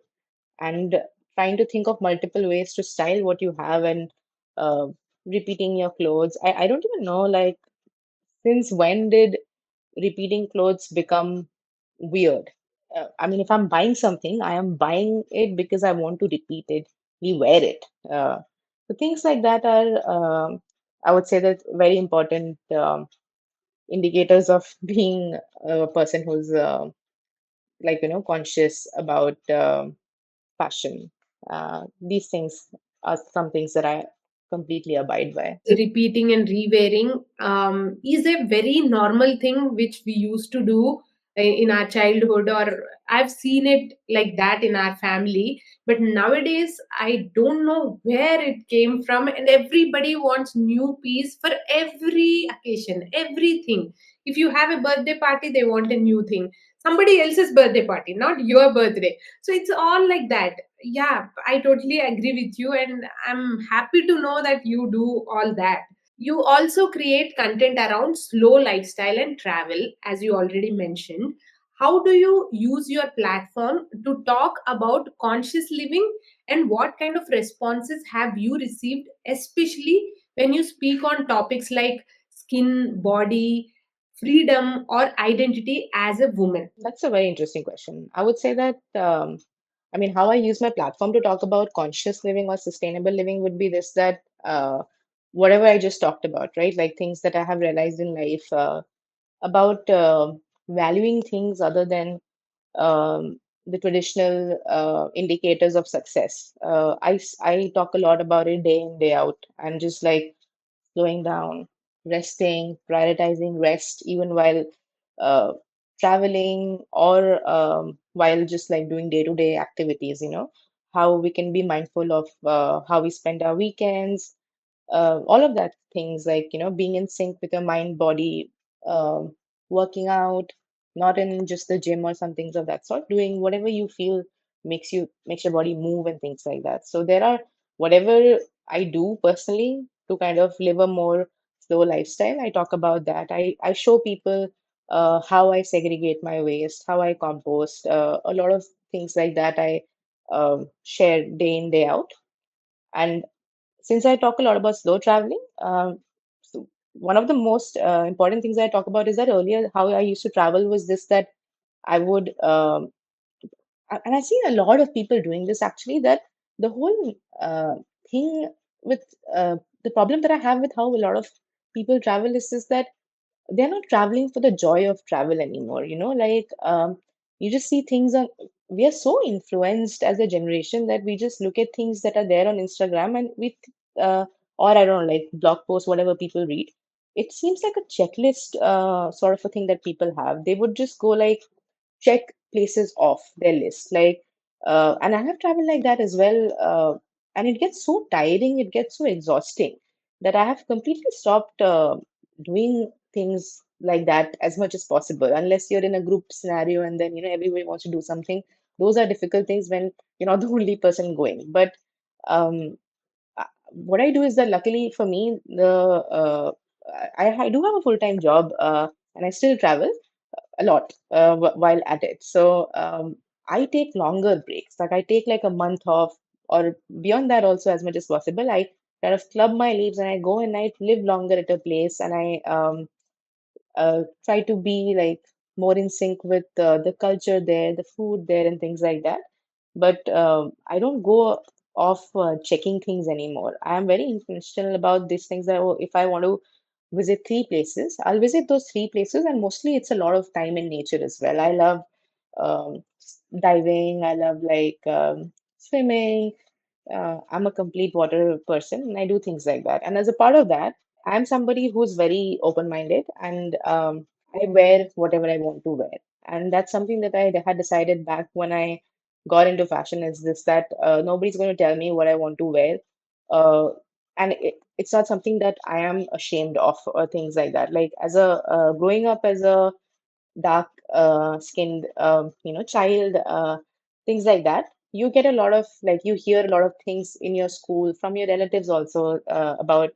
and trying to think of multiple ways to style what you have and uh, repeating your clothes. I don't even know, like, since when did repeating clothes become weird? I mean, if I'm buying something, I am buying it because I want to repeat it, we wear it. So things like that are, I would say, that very important indicators of being a person who's like conscious about fashion. These things are some things that I completely abide by. Repeating and rewearing is a very normal thing which we used to do in our childhood, or I've seen it like that in our family. But nowadays I don't know where it came from, and everybody wants new piece for every occasion, everything. If you have a birthday party, they want a new thing. Somebody else's birthday party, not your birthday. So it's all like that. Yeah, I totally agree with you, and I'm happy to know that you do all that. You also create content around slow lifestyle and travel, as you already mentioned. How do you use your platform to talk about conscious living, and what kind of responses have you received, especially when you speak on topics like skin, body, freedom, or identity as a woman? That's a very interesting question. I would say that, I mean, how I use my platform to talk about conscious living or sustainable living would be this that whatever I just talked about, right? Like things that I have realized in life about valuing things other than the traditional indicators of success. I talk a lot about it day in, day out, and just like slowing down, resting, prioritizing rest, even while uh, traveling or while just like doing day-to-day activities, how we can be mindful of how we spend our weekends, all of that things like, being in sync with your mind, body, working out. not in just the gym or some things of that sort, doing whatever you feel makes your body move and things like that. So there are whatever I do personally to kind of live a more slow lifestyle. I talk about that. I show people how I segregate my waste, how I compost, a lot of things like that. I share day in day out. And since I talk a lot about slow traveling, so one of the most important things I talk about is that earlier how I used to travel was this, that I would, and I see a lot of people doing this actually, that the whole thing with the problem that I have with how a lot of people travel is that they're not traveling for the joy of travel anymore. Like you just see things on. We are so influenced as a generation that we just look at things that are there on Instagram, and uh, or I don't know, like blog posts, whatever people read. It seems like a checklist sort of a thing that people have. They would just go like check places off their list. Like, and I have traveled like that as well. And it gets so tiring, it gets so exhausting that I have completely stopped doing things like that as much as possible, unless you're in a group scenario and then, everybody wants to do something. Those are difficult things when you're not the only person going. But um, what I do is that luckily for me, I do have a full-time job, and I still travel a lot while at it. So I take longer breaks. Like I take like a month off or beyond that also as much as possible. I kind of club my leaves and I go and I live longer at a place, and I try to be like more in sync with the culture there, the food there, and things like that. But I don't go off checking things anymore. I am very intentional about these things that, oh, if I want to visit three places, I'll visit those three places, and mostly it's a lot of time in nature as well. I love diving, I love like swimming. I'm a complete water person and I do things like that. And as a part of that, I'm somebody who's very open-minded, and I wear whatever I want to wear. And that's something that I had decided back when I got into fashion, is this, that nobody's going to tell me what I want to wear. Uh, and it's not something that I am ashamed of or things like that. Like as a growing up as a dark skinned child, things like that, you get a lot of, like, you hear a lot of things in your school from your relatives also about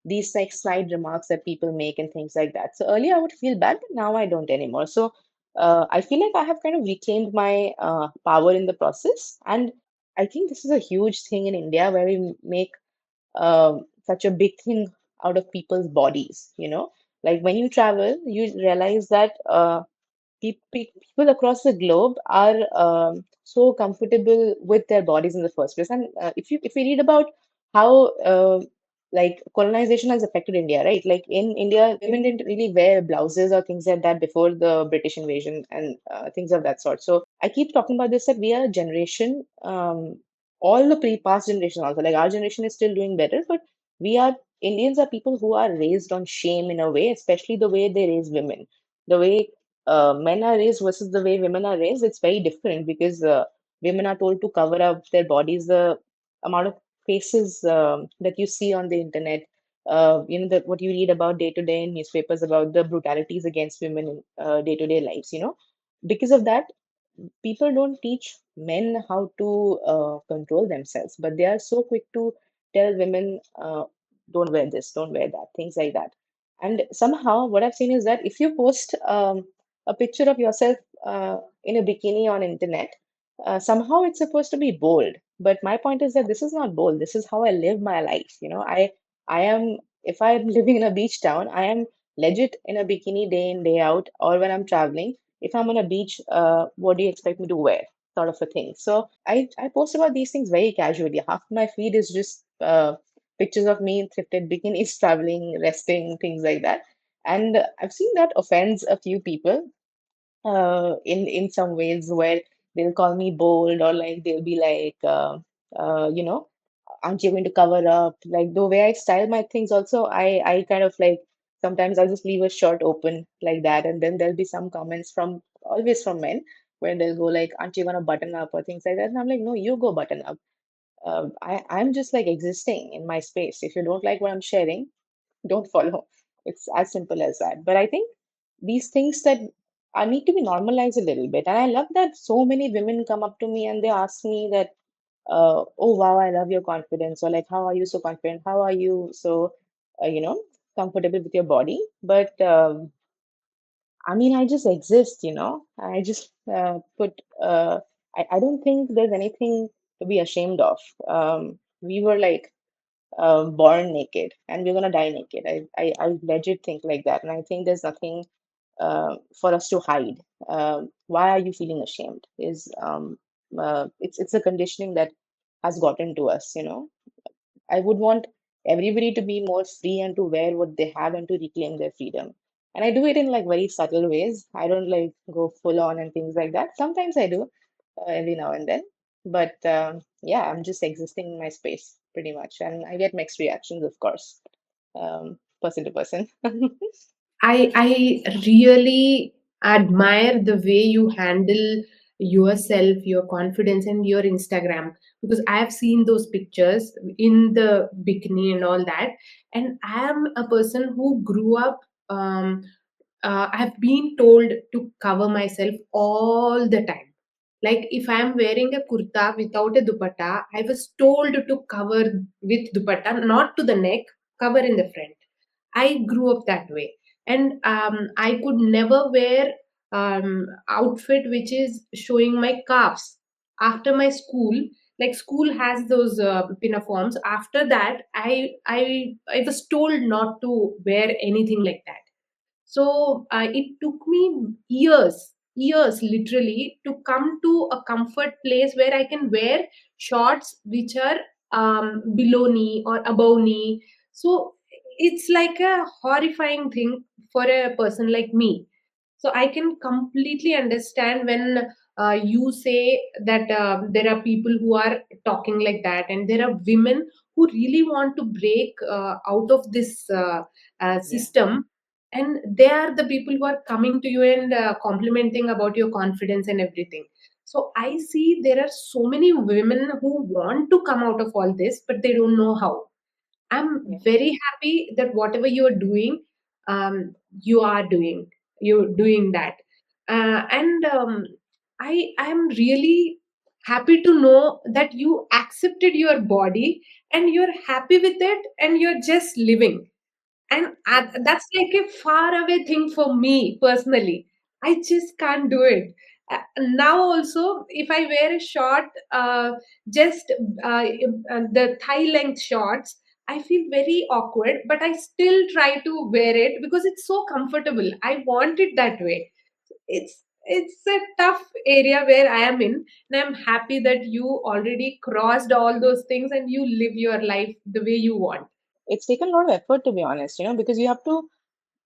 these like snide remarks that people make and things like that. So earlier I would feel bad, but now I don't anymore. So I feel like I have kind of reclaimed my power in the process. And I think this is a huge thing in India, where we make such a big thing out of people's bodies. Like when you travel, you realize that people across the globe are so comfortable with their bodies in the first place. And if we read about how like colonization has affected India, right? Like in India, women didn't really wear blouses or things like that before the British invasion and things of that sort. So I keep talking about this, that we are a generation, all the past generation also, like our generation is still doing better, but we are Indians are people who are raised on shame in a way, especially the way they raise women. The way men are raised versus the way women are raised, it's very different, because women are told to cover up their bodies. The amount of faces that you see on the internet, that what you read about day to day in newspapers about the brutalities against women in day to day lives. Because of that, people don't teach men how to control themselves, but they are so quick to tell women, don't wear this, don't wear that, things like that. And somehow, what I've seen is that if you post a picture of yourself in a bikini on internet, somehow it's supposed to be bold. But my point is that this is not bold. This is how I live my life. I am, if I'm living in a beach town, I am legit in a bikini day in, day out, or when I'm traveling. If I'm on a beach, what do you expect me to wear? Sort of a thing. So I post about these things very casually. Half my feed is just pictures of me in thrifted bikinis, traveling, resting, things like that. And I've seen that offends a few people in some ways, where they'll call me bold, or like they'll be like, you know, aren't you going to cover up? Like the way I style my things also, I kind of like, sometimes I'll just leave a shirt open like that, and then there'll be some comments from, always from men, where they'll go like, aren't you gonna button up or things like that? And I'm like, no, you go button up. I'm just like existing in my space. If you don't like what I'm sharing, don't follow. It's as simple as that. But I think these things that need to be normalized a little bit. And I love that so many women come up to me and they ask me that, oh wow, I love your confidence, or like, how are you so confident? How are you so, comfortable with your body? But I mean, I just exist, I just I don't think there's anything to be ashamed of. We were like born naked and we're gonna die naked. I legit think like that. And I think there's nothing for us to hide. Why are you feeling ashamed? It's a conditioning that has gotten to us, I would want everybody to be more free and to wear what they have and to reclaim their freedom. And I do it in like very subtle ways. I don't like go full on and things like that. Sometimes I do, every now and then. But yeah, I'm just existing in my space pretty much. And I get mixed reactions, of course, person to person. I really admire the way you handle yourself, your confidence, and your Instagram, because I have seen those pictures in the bikini and all that, and I am a person who grew up. I've been told to cover myself all the time. Like if I'm wearing a kurta without a dupatta, I was told to cover with dupatta, not to the neck, cover in the front. I grew up that way, and I could never wear outfit which is showing my calves. After my school, like school has those pinafores. After that, I was told not to wear anything like that. So it took me years literally to come to a comfort place where I can wear shorts which are below knee or above knee. So it's like a horrifying thing for a person like me. So I can completely understand when you say that there are people who are talking like that, and there are women who really want to break out of this Yeah. system, and they are the people who are coming to you and complimenting about your confidence and everything. So I see there are so many women who want to come out of all this, but they don't know how. I'm Yeah. very happy that whatever you're doing, you are doing. You're doing that, and I'm really happy to know that you accepted your body and you're happy with it and you're just living. And Yeah. that's like a far away thing for me personally. I just can't do it. Now also, if I wear a short, just the thigh length shorts, I feel very awkward, but I still try to wear it because it's so comfortable. I want it that way. It's a tough area where I am in, and I'm happy that you already crossed all those things and you live your life the way you want. It's taken a lot of effort, to be honest, because you have to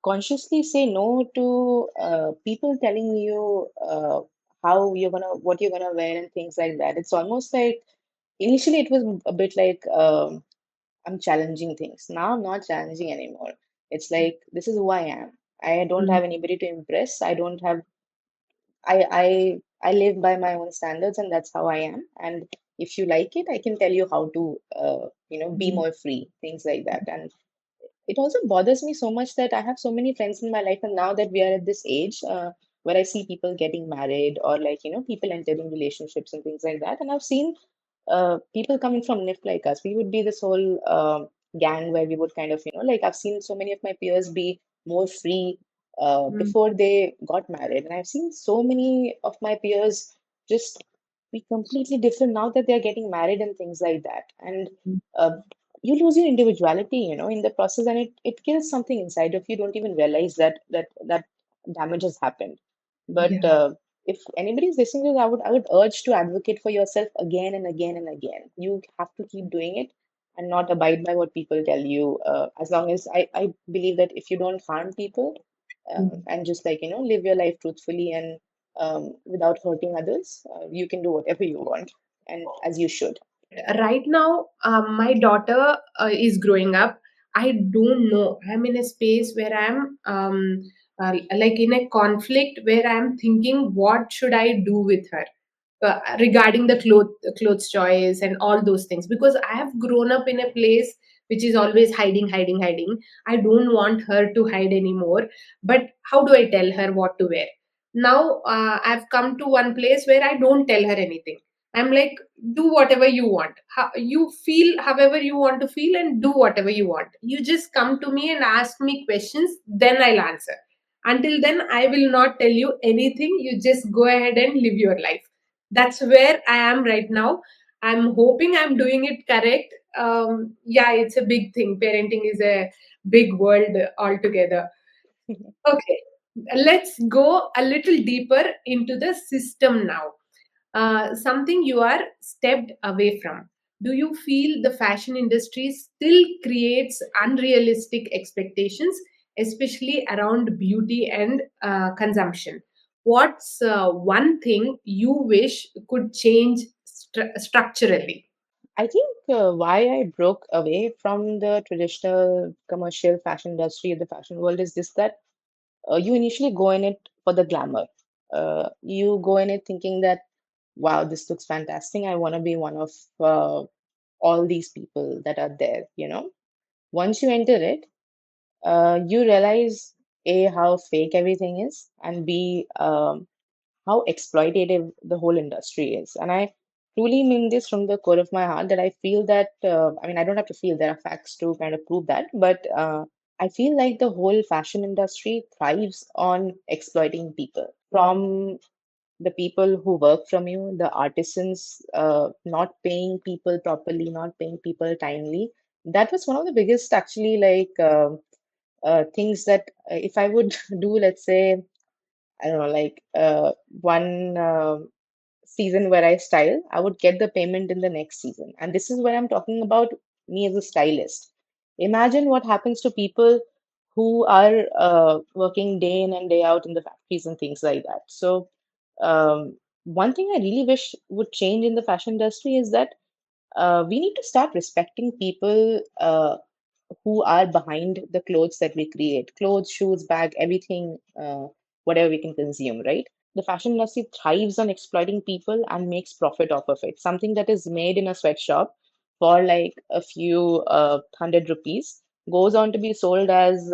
consciously say no to people telling you what you're gonna wear and things like that. It's almost like initially it was a bit like I'm challenging things. Now I'm not challenging anymore. It's like this is who I am. I don't have anybody to impress. I don't have I live by my own standards and that's how I am. And if you like it, I can tell you how to be Mhm. more free, things like that. And it also bothers me so much that I have so many friends in my life, and now that we are at this age where I see people getting married or like people entering relationships and things like that, and I've seen people coming from NIF like us. We would be this whole gang where we would kind of like I've seen so many of my peers be more free Mm, before they got married, and I've seen so many of my peers just be completely different now that they're getting married and things like that, and. mm, Uh, you lose your individuality in the process, and it kills something inside of you. Don't even realize that damage has happened. But yeah. if anybody is listening to this, I would urge to advocate for yourself again and again and again. You have to keep doing it and not abide by what people tell you, as long as I believe that if you don't harm people, Mm. and just like live your life truthfully and without hurting others, you can do whatever you want, and as you should. Right now, my daughter is growing up. I don't know. I'm in a space where I'm like in a conflict where I'm thinking, what should I do with her regarding the clothes choice and all those things? Because I have grown up in a place which is always hiding, hiding, hiding. I don't want her to hide anymore. But how do I tell her what to wear? Now I've come to one place where I don't tell her anything. I'm like, do whatever you want. You feel however you want to feel and do whatever you want. You just come to me and ask me questions, then I'll answer. Until then, I will not tell you anything. You just go ahead and live your life. That's where I am right now. I'm hoping I'm doing it correct. Yeah, it's a big thing. Parenting is a big world altogether. Okay, let's go a little deeper into the system now. Something you are stepped away from. Do you feel the fashion industry still creates unrealistic expectations, especially around beauty and consumption? What's one thing you wish could change structurally? I think why I broke away from the traditional commercial fashion industry of the fashion world is this that you initially go in it for the glamour. You go in it thinking that, wow, this looks fantastic. I want to be one of all these people that are there, you know. Once you enter it, you realize A, how fake everything is, and B, how exploitative the whole industry is. And I truly mean this from the core of my heart that I feel that, I mean, I don't have to feel, there are facts to kind of prove that, but I feel like the whole fashion industry thrives on exploiting people. From the people who work from you, the artisans, not paying people properly, not paying people timely. That was one of the biggest, actually, like things that if I would do, let's say, I don't know, like one season where I style, I would get the payment in the next season. And this is where I'm talking about me as a stylist. Imagine what happens to people who are working day in and day out in the factories and things like that. So, one thing I really wish would change in the fashion industry is that we need to start respecting people who are behind the clothes that we create, clothes, shoes, bag, everything, whatever we can consume, right? The fashion industry thrives on exploiting people and makes profit off of it. Something that is made in a sweatshop for like a few hundred rupees goes on to be sold as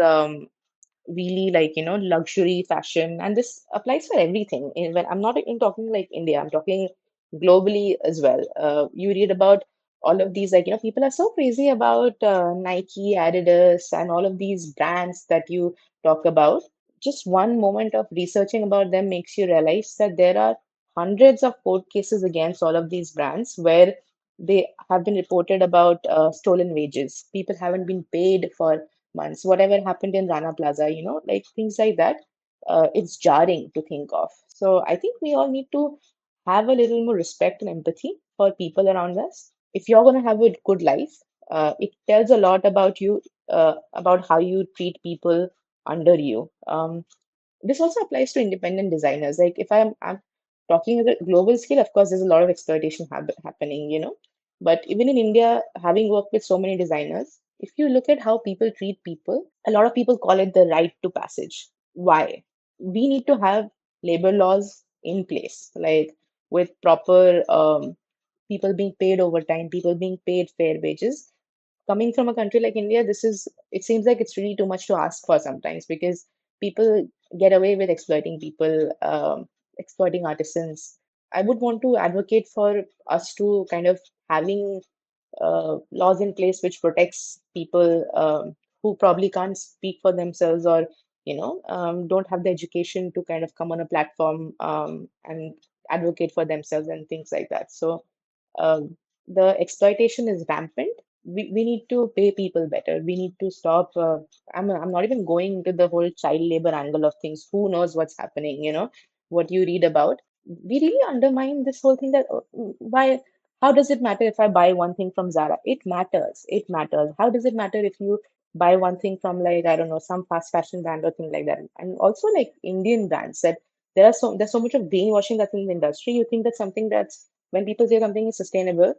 really, like, you know, luxury fashion. And this applies for everything. When I'm not even talking like India, I'm talking globally as well. You read about all of these, like, you know, people are so crazy about Nike, Adidas, and all of these brands that you talk about. Just one moment of researching about them makes you realize that there are hundreds of court cases against all of these brands where they have been reported about stolen wages. People haven't been paid for months. Whatever happened in Rana Plaza, you know, like things like that. It's jarring to think of. So I think we all need to have a little more respect and empathy for people around us. If you're going to have a good life, it tells a lot about you, about how you treat people under you. This also applies to independent designers. Like if I'm talking at a global scale, of course, there's a lot of exploitation happening, you know. But even in India, having worked with so many designers, if you look at how people treat people, a lot of people call it the right to passage. Why? We need to have labor laws in place, like with proper people being paid overtime, people being paid fair wages. Coming from a country like India, this is, it seems like it's really too much to ask for sometimes because people get away with exploiting people, exploiting artisans. I would want to advocate for us to kind of having laws in place which protects people who probably can't speak for themselves or don't have the education to kind of come on a platform and advocate for themselves and things like that. So the exploitation is rampant. We need to pay people better. We need to stop. I'm not even going into the whole child labor angle of things. Who knows what's happening? You know, what you read about. We really undermine this whole thing that why, how does it matter if I buy one thing from Zara? It matters. It matters. How does it matter if you buy one thing from, like, I don't know, some fast fashion brand or thing like that? And also like Indian brands that there's so much of greenwashing that's in the industry. You think that something that's, when people say something is sustainable,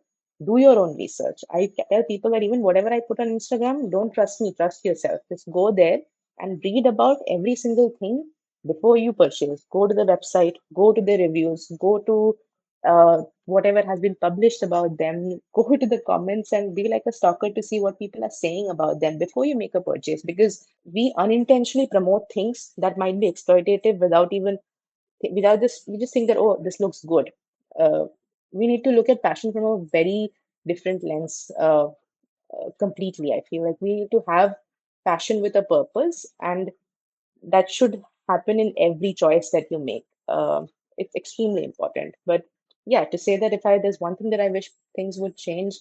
do your own research. I tell people that even whatever I put on Instagram, don't trust me, trust yourself. Just go there and read about every single thing before you purchase. Go to the website, go to the reviews, go to whatever has been published about them, go to the comments and be like a stalker to see what people are saying about them before you make a purchase, because we unintentionally promote things that might be exploitative without even without this, we just think that, oh, this looks good. Uh, we need to look at fashion from a very different lens, completely. I feel like we need to have fashion with a purpose, and that should happen in every choice that you make. It's extremely important. But yeah, to say that if I there's one thing that I wish things would change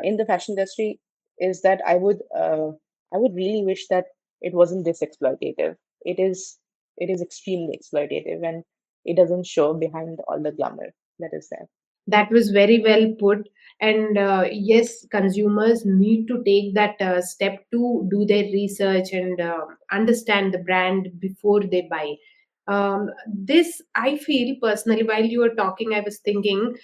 in the fashion industry is that I would really wish that it wasn't this exploitative. It is extremely exploitative, and it doesn't show behind all the glamour that is there. That was very well put. And yes, consumers need to take that step to do their research and understand the brand before they buy. This, I feel personally, while you were talking, I was thinking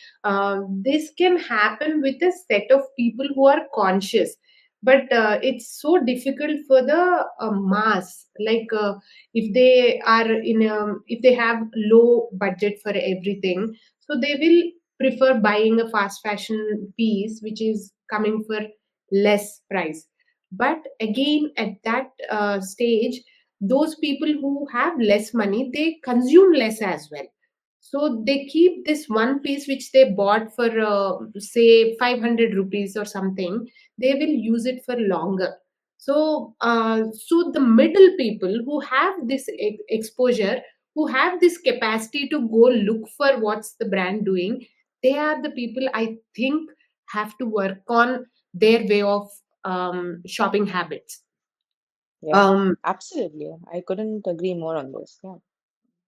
this can happen with a set of people who are conscious. But it's so difficult for the mass. Like if they are if they have low budget for everything, so they will prefer buying a fast fashion piece which is coming for less price. But again, at that stage, those people who have less money, they consume less as well. So they keep this one piece which they bought for say 500 rupees or something, they will use it for longer. So the middle people who have this exposure, who have this capacity to go look for what's the brand doing, they are the people I think have to work on their way of shopping habits. Yeah, um absolutely. I couldn't agree more on this. Yeah.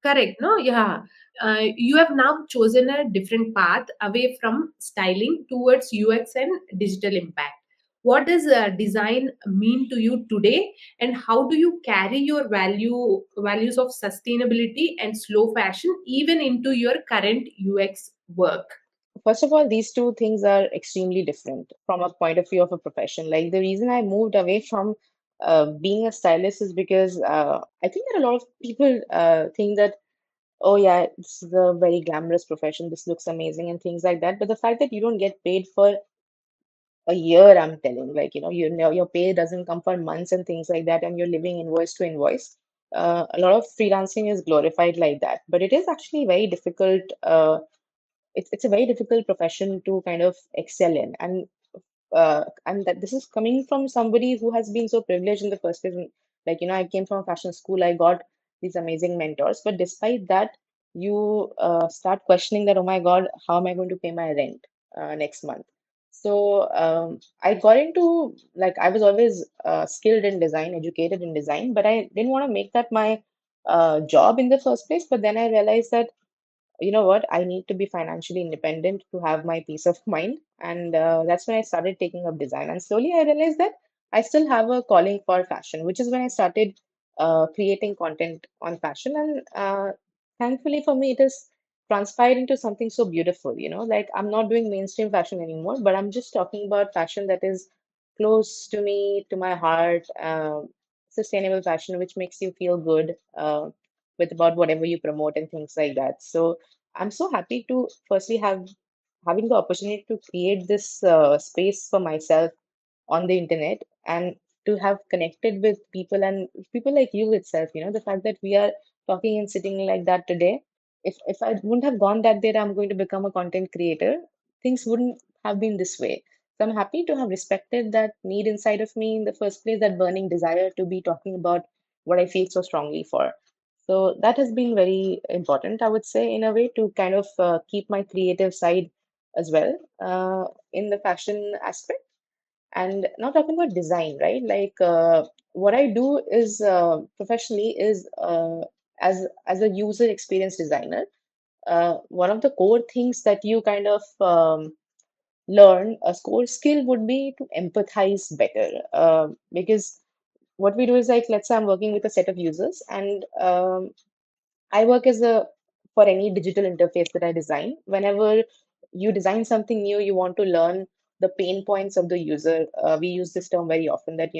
Correct, no? Yeah. You have now chosen a different path away from styling towards UX and digital impact. What does design mean to you today, and how do you carry your values of sustainability and slow fashion even into your current UX work? First of all, these two things are extremely different from a point of view of a profession. Like the reason I moved away from being a stylist is because I think that a lot of people think that, oh yeah, this is a very glamorous profession, this looks amazing and things like that. But the fact that you don't get paid for a year, I'm telling, like, your pay doesn't come for months and things like that, and you're living invoice to invoice. A lot of freelancing is glorified like that, but it is actually very difficult. It's a very difficult profession to kind of excel in, and that this is coming from somebody who has been so privileged in the first place. Like, I came from a fashion school, I got these amazing mentors, but despite that, you start questioning that, oh my God, how am I going to pay my rent next month? So I got into, like, I was always skilled in design, educated in design, but I didn't want to make that my job in the first place. But then I realized that, you know what, I need to be financially independent to have my peace of mind. And that's when I started taking up design. And slowly I realized that I still have a calling for fashion, which is when I started creating content on fashion. And thankfully for me, it has transpired into something so beautiful. Like, I'm not doing mainstream fashion anymore, but I'm just talking about fashion that is close to me, to my heart, sustainable fashion, which makes you feel good. With about whatever you promote and things like that. So I'm so happy to firstly having the opportunity to create this space for myself on the internet, and to have connected with people, and people like you itself. The fact that we are talking and sitting like that today, if I wouldn't have gone that there, I'm going to become a content creator, things wouldn't have been this way. So I'm happy to have respected that need inside of me in the first place, that burning desire to be talking about what I feel so strongly for. So that has been very important, I would say, in a way, to kind of keep my creative side as well in the fashion aspect. And now talking about design, right? Like, what I do is professionally is as a user experience designer. One of the core things that you kind of learn, a core skill, would be to empathize better. Because what we do is, like, let's say I'm working with a set of users, and I work as a for any digital interface that I design. Whenever you design something new, you want to learn the pain points of the user. We use this term very often, that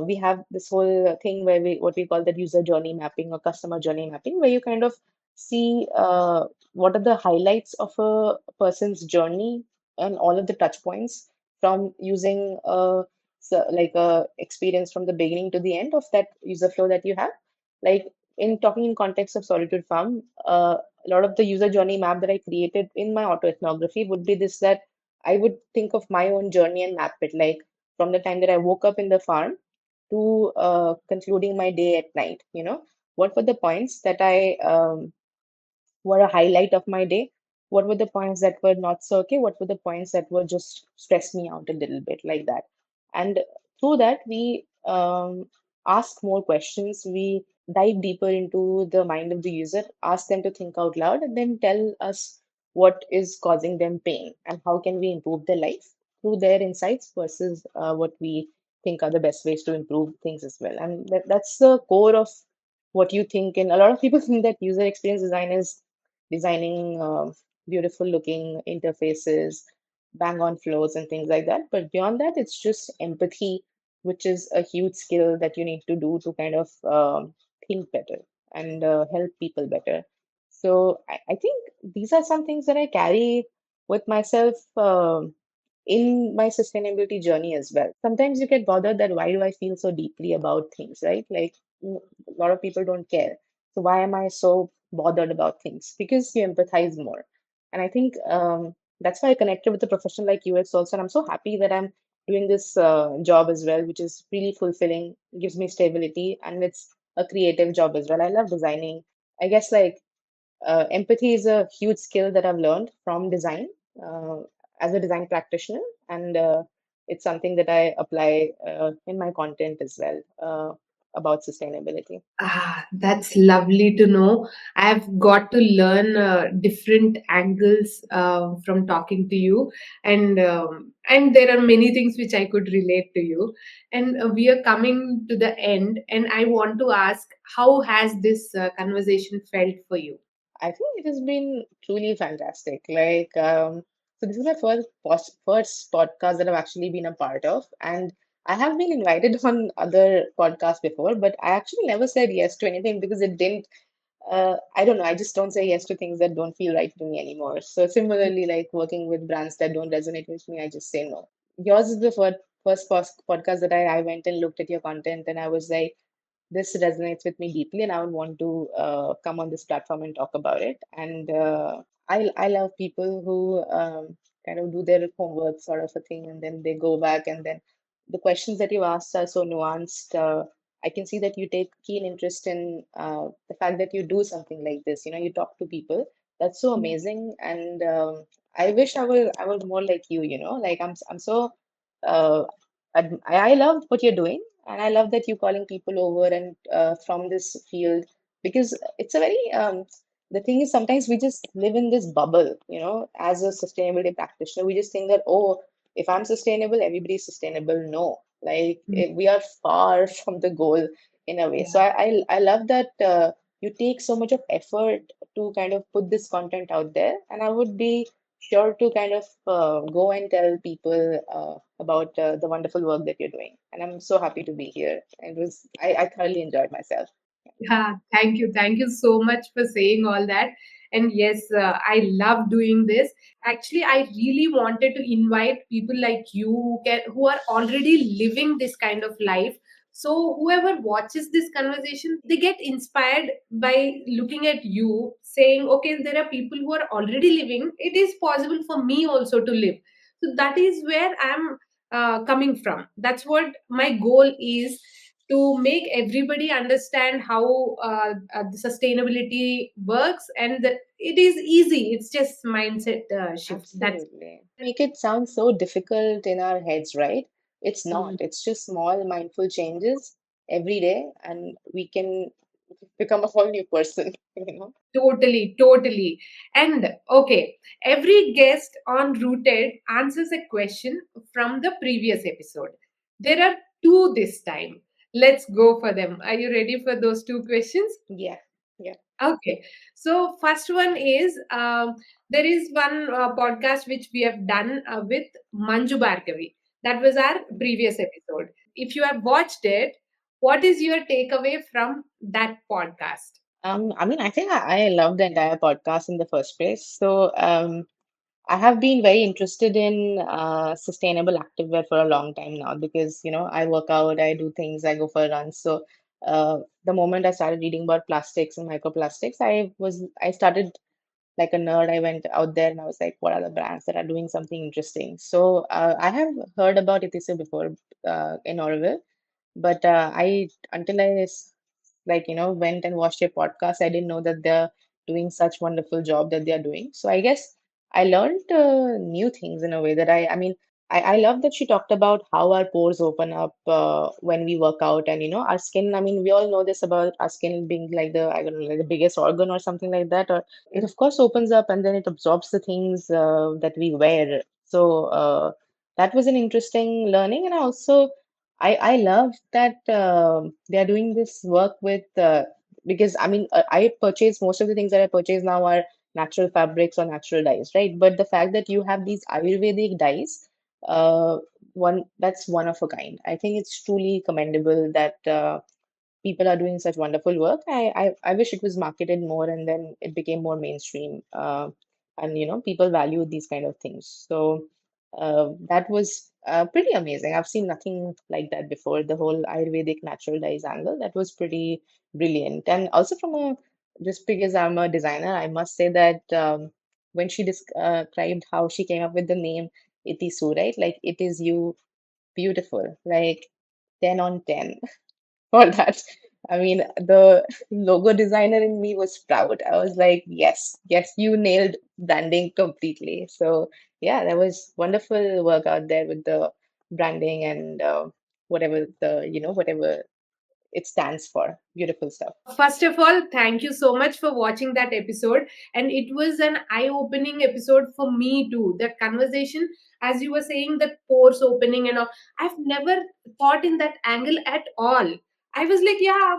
we have this whole thing where we what we call that user journey mapping or customer journey mapping, where you kind of see what are the highlights of a person's journey and all of the touch points from using like a experience from the beginning to the end of that user flow that you have. Like, in talking in context of Solitude Farm, a lot of the user journey map that I created in my autoethnography would be this, that I would think of my own journey and map it, like from the time that I woke up in the farm to concluding my day at night. What were the points that I were a highlight of my day? What were the points that were not so okay? What were the points that were just stressed me out a little bit, like that? And through that, we ask more questions. We dive deeper into the mind of the user, ask them to think out loud, and then tell us what is causing them pain and how can we improve their life through their insights versus what we think are the best ways to improve things as well. And that's the core of what you think. And a lot of people think that user experience design is designing beautiful looking interfaces, bang on flows, and things like that. But beyond that, it's just empathy, which is a huge skill that you need to do to kind of think better and help people better. So I think these are some things that I carry with myself in my sustainability journey as well. Sometimes you get bothered that why do I feel so deeply about things, right? Like a lot of people don't care. So why am I so bothered about things? Because you empathize more. And I think that's why I connected with a professional like UX also. And I'm so happy that I'm doing this job as well, which is really fulfilling, gives me stability, and it's a creative job as well. I love designing. I guess like empathy is a huge skill that I've learned from design uh, as a design practitioner, and it's something that I apply in my content as well about sustainability. That's lovely to know. I've got to learn different angles from talking to you, and there are many things which I could relate to you. And we are coming to the end, and I want to ask, how has this conversation felt for you? I think it has been truly fantastic. So this is my first podcast that I've actually been a part of, and I have been invited on other podcasts before, but I actually never said yes to anything because it didn't. I don't know. I just don't say yes to things that don't feel right to me anymore. So similarly, like working with brands that don't resonate with me, I just say no. Yours is the first podcast that I went and looked at your content, and I was like, this resonates with me deeply, and I would want to come on this platform and talk about it. And I love people who kind of do their homework sort of a thing, and then they go back, and then the questions that you asked are so nuanced. I can see that you take keen interest in the fact that you do something like this. You talk to people. That's so amazing, and I wish I was more like you. Like I'm so. Uh, I love what you're doing, and I love that you're calling people over and from this field, because it's a very the thing is, sometimes we just live in this bubble, as a sustainability practitioner. We just think that, oh, if I'm sustainable, everybody's sustainable. No, like we are far from the goal in a way. So I love that you take so much of effort to kind of put this content out there, and I would be sure to kind of go and tell people about the wonderful work that you're doing. And I'm so happy to be here. I thoroughly enjoyed myself. Yeah, thank you. Thank you so much for saying all that. And yes, I love doing this. Actually, I really wanted to invite people like you who are already living this kind of life. So whoever watches this conversation, they get inspired by looking at you, saying, "Okay, there are people who are already living. It is possible for me also to live." So that is where I'm coming from. That's what my goal is, to make everybody understand how the sustainability works, and that it is easy. It's just mindset shift. That's Absolutely. Make it sound so difficult in our heads, right? It's not. Mm. It's just small, mindful changes every day, and we can become a whole new person, you know? Totally, totally. And okay, every guest on Rooted answers a question from the previous episode. There are two this time. Let's go for them. Are you ready for those two questions? Yeah, yeah. Okay, so first one is, there is one podcast which we have done with Manju Bhargavi. That was our previous episode. If you have watched it, what is your takeaway from that podcast? I mean, I think I love the entire podcast in the first place. So, I have been very interested in sustainable activewear for a long time now because, I work out, I do things, I go for runs. So The moment I started reading about plastics and microplastics, I started like a nerd. I went out there and I was like, what are the brands that are doing something interesting? So I have heard about Ethiso before in Auroville, but I until like went and watched your podcast, I didn't know that they're doing such wonderful job that they're doing. So I guess I learned new things in a way that I mean I love that she talked about how our pores open up when we work out, and our skin. I mean, we all know this about our skin being like the, I don't know, like the biggest organ or something like that. Or it of course opens up and then it absorbs the things that we wear. So that was an interesting learning, and also I love that they are doing this work with because I mean I purchase most of the things that I purchase now are natural fabrics or natural dyes, right? But the fact that you have these Ayurvedic dyes, uh, that's one of a kind. I think it's truly commendable that people are doing such wonderful work. I wish it was marketed more and then it became more mainstream. And people value these kind of things. So that was pretty amazing. I've seen nothing like that before. The whole Ayurvedic natural dyes angle, that was pretty brilliant. And also from a just because I'm a designer, I must say that when she described how she came up with the name Itisu, right? Like it is you, beautiful, like 10 on 10 for that. I mean, the logo designer in me was proud. I was like, yes, yes, you nailed branding completely. So, yeah, that was wonderful work out there with the branding and whatever whatever it stands for. Beautiful stuff. First of all, thank you so much for watching that episode. And it was an eye opening episode for me too. That conversation, as you were saying, that pores opening and all, I've never thought in that angle at all. I was like, yeah,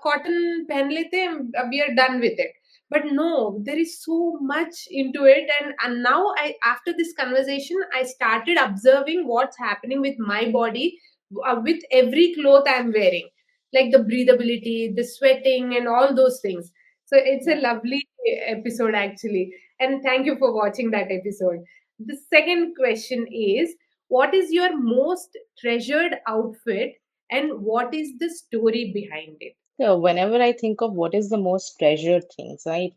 cotton pen lete, we are done with it. But no, there is so much into it. And now, after this conversation, I started observing what's happening with my body with every cloth I'm wearing, like the breathability, the sweating, and all those things. So it's a Yeah. lovely episode, actually. And thank you for watching that episode. The second question is, what is your most treasured outfit and what is the story behind it? So whenever I think of what is the most treasured things, right?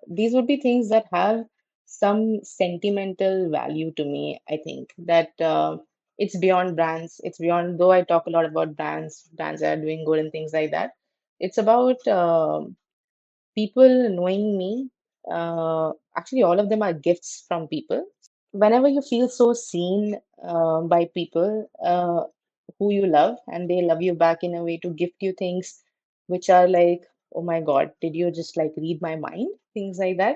These would be things that have some sentimental value to me. I think that it's beyond brands. It's beyond, though I talk a lot about brands that are doing good and things like that. It's about people knowing me. Actually, all of them are gifts from people. Whenever you feel so seen by people who you love, and they love you back in a way to gift you things which are like, oh my God, did you just like read my mind? Things like that.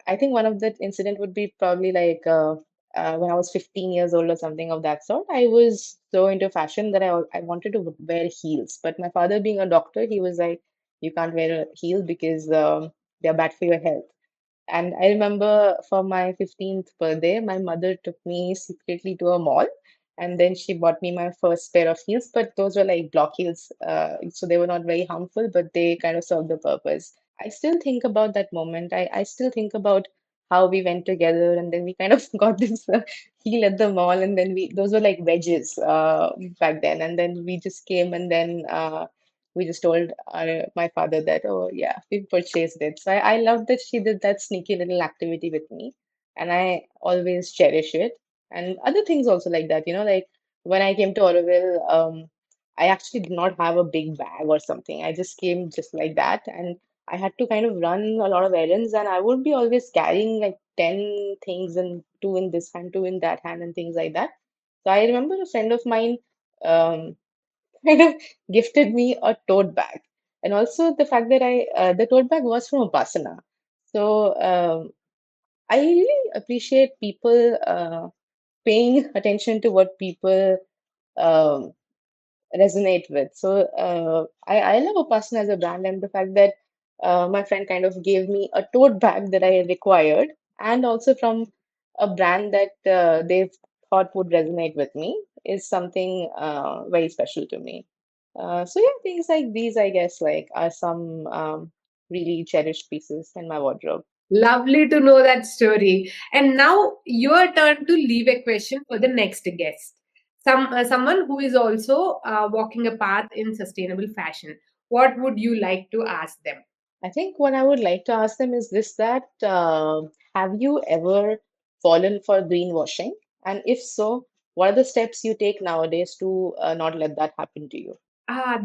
I think one of the incident would be probably like when I was 15 years old or something of that sort. I was so into fashion that I wanted to wear heels. But my father, being a doctor, he was like, you can't wear a heel because they're bad for your health. And I remember for my 15th birthday, my mother took me secretly to a mall, and then she bought me my first pair of heels. But those were like block heels, so they were not very harmful, but they kind of served the purpose. I still think about that moment. I still think about how we went together, and then we kind of got this heel at the mall, and then those were like wedges back then, and then we just came, and then we just told my father that, oh yeah, we purchased it. So I love that she did that sneaky little activity with me, and I always cherish it. And other things also like that, like when I came to Auroville, I actually did not have a big bag or something. I just came just like that, and I had to kind of run a lot of errands, and I would be always carrying like 10 things and two in this hand, two in that hand, and things like that. So I remember a friend of mine. Um, kind of gifted me a tote bag. And also the fact that the tote bag was from Upasana. So I really appreciate people paying attention to what people um, resonate with. So I love Upasana as a brand, and the fact that my friend kind of gave me a tote bag that I required, and also from a brand that they thought would resonate with me is something very special to me. So yeah, things like these, I guess, like are some really cherished pieces in my wardrobe. Lovely to know that story. And now your turn to leave a question for the next guest. Someone who is also walking a path in sustainable fashion. What would you like to ask them? I think what I would like to ask them is this, that have you ever fallen for greenwashing? And if so, what are the steps you take nowadays to not let that happen to you?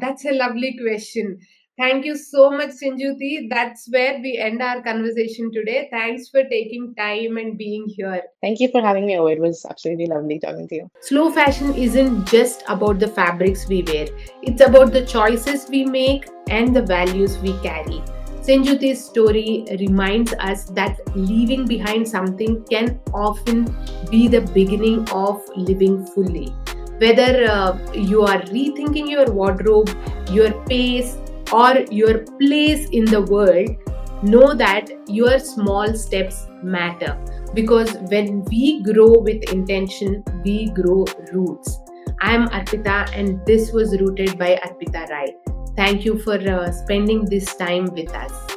That's a lovely question. Thank you so much, Senjuti. That's where we end our conversation today. Thanks for taking time and being here. Thank you for having me over. It was absolutely lovely talking to you. Slow fashion isn't just about the fabrics we wear, it's about the choices we make and the values we carry. Senjuti's story reminds us that leaving behind something can often be the beginning of living fully. Whether you are rethinking your wardrobe, your pace, or your place in the world, know that your small steps matter, because when we grow with intention, we grow roots. I am Arpita, and this was Rooted by Arpitharai. Thank you for spending this time with us.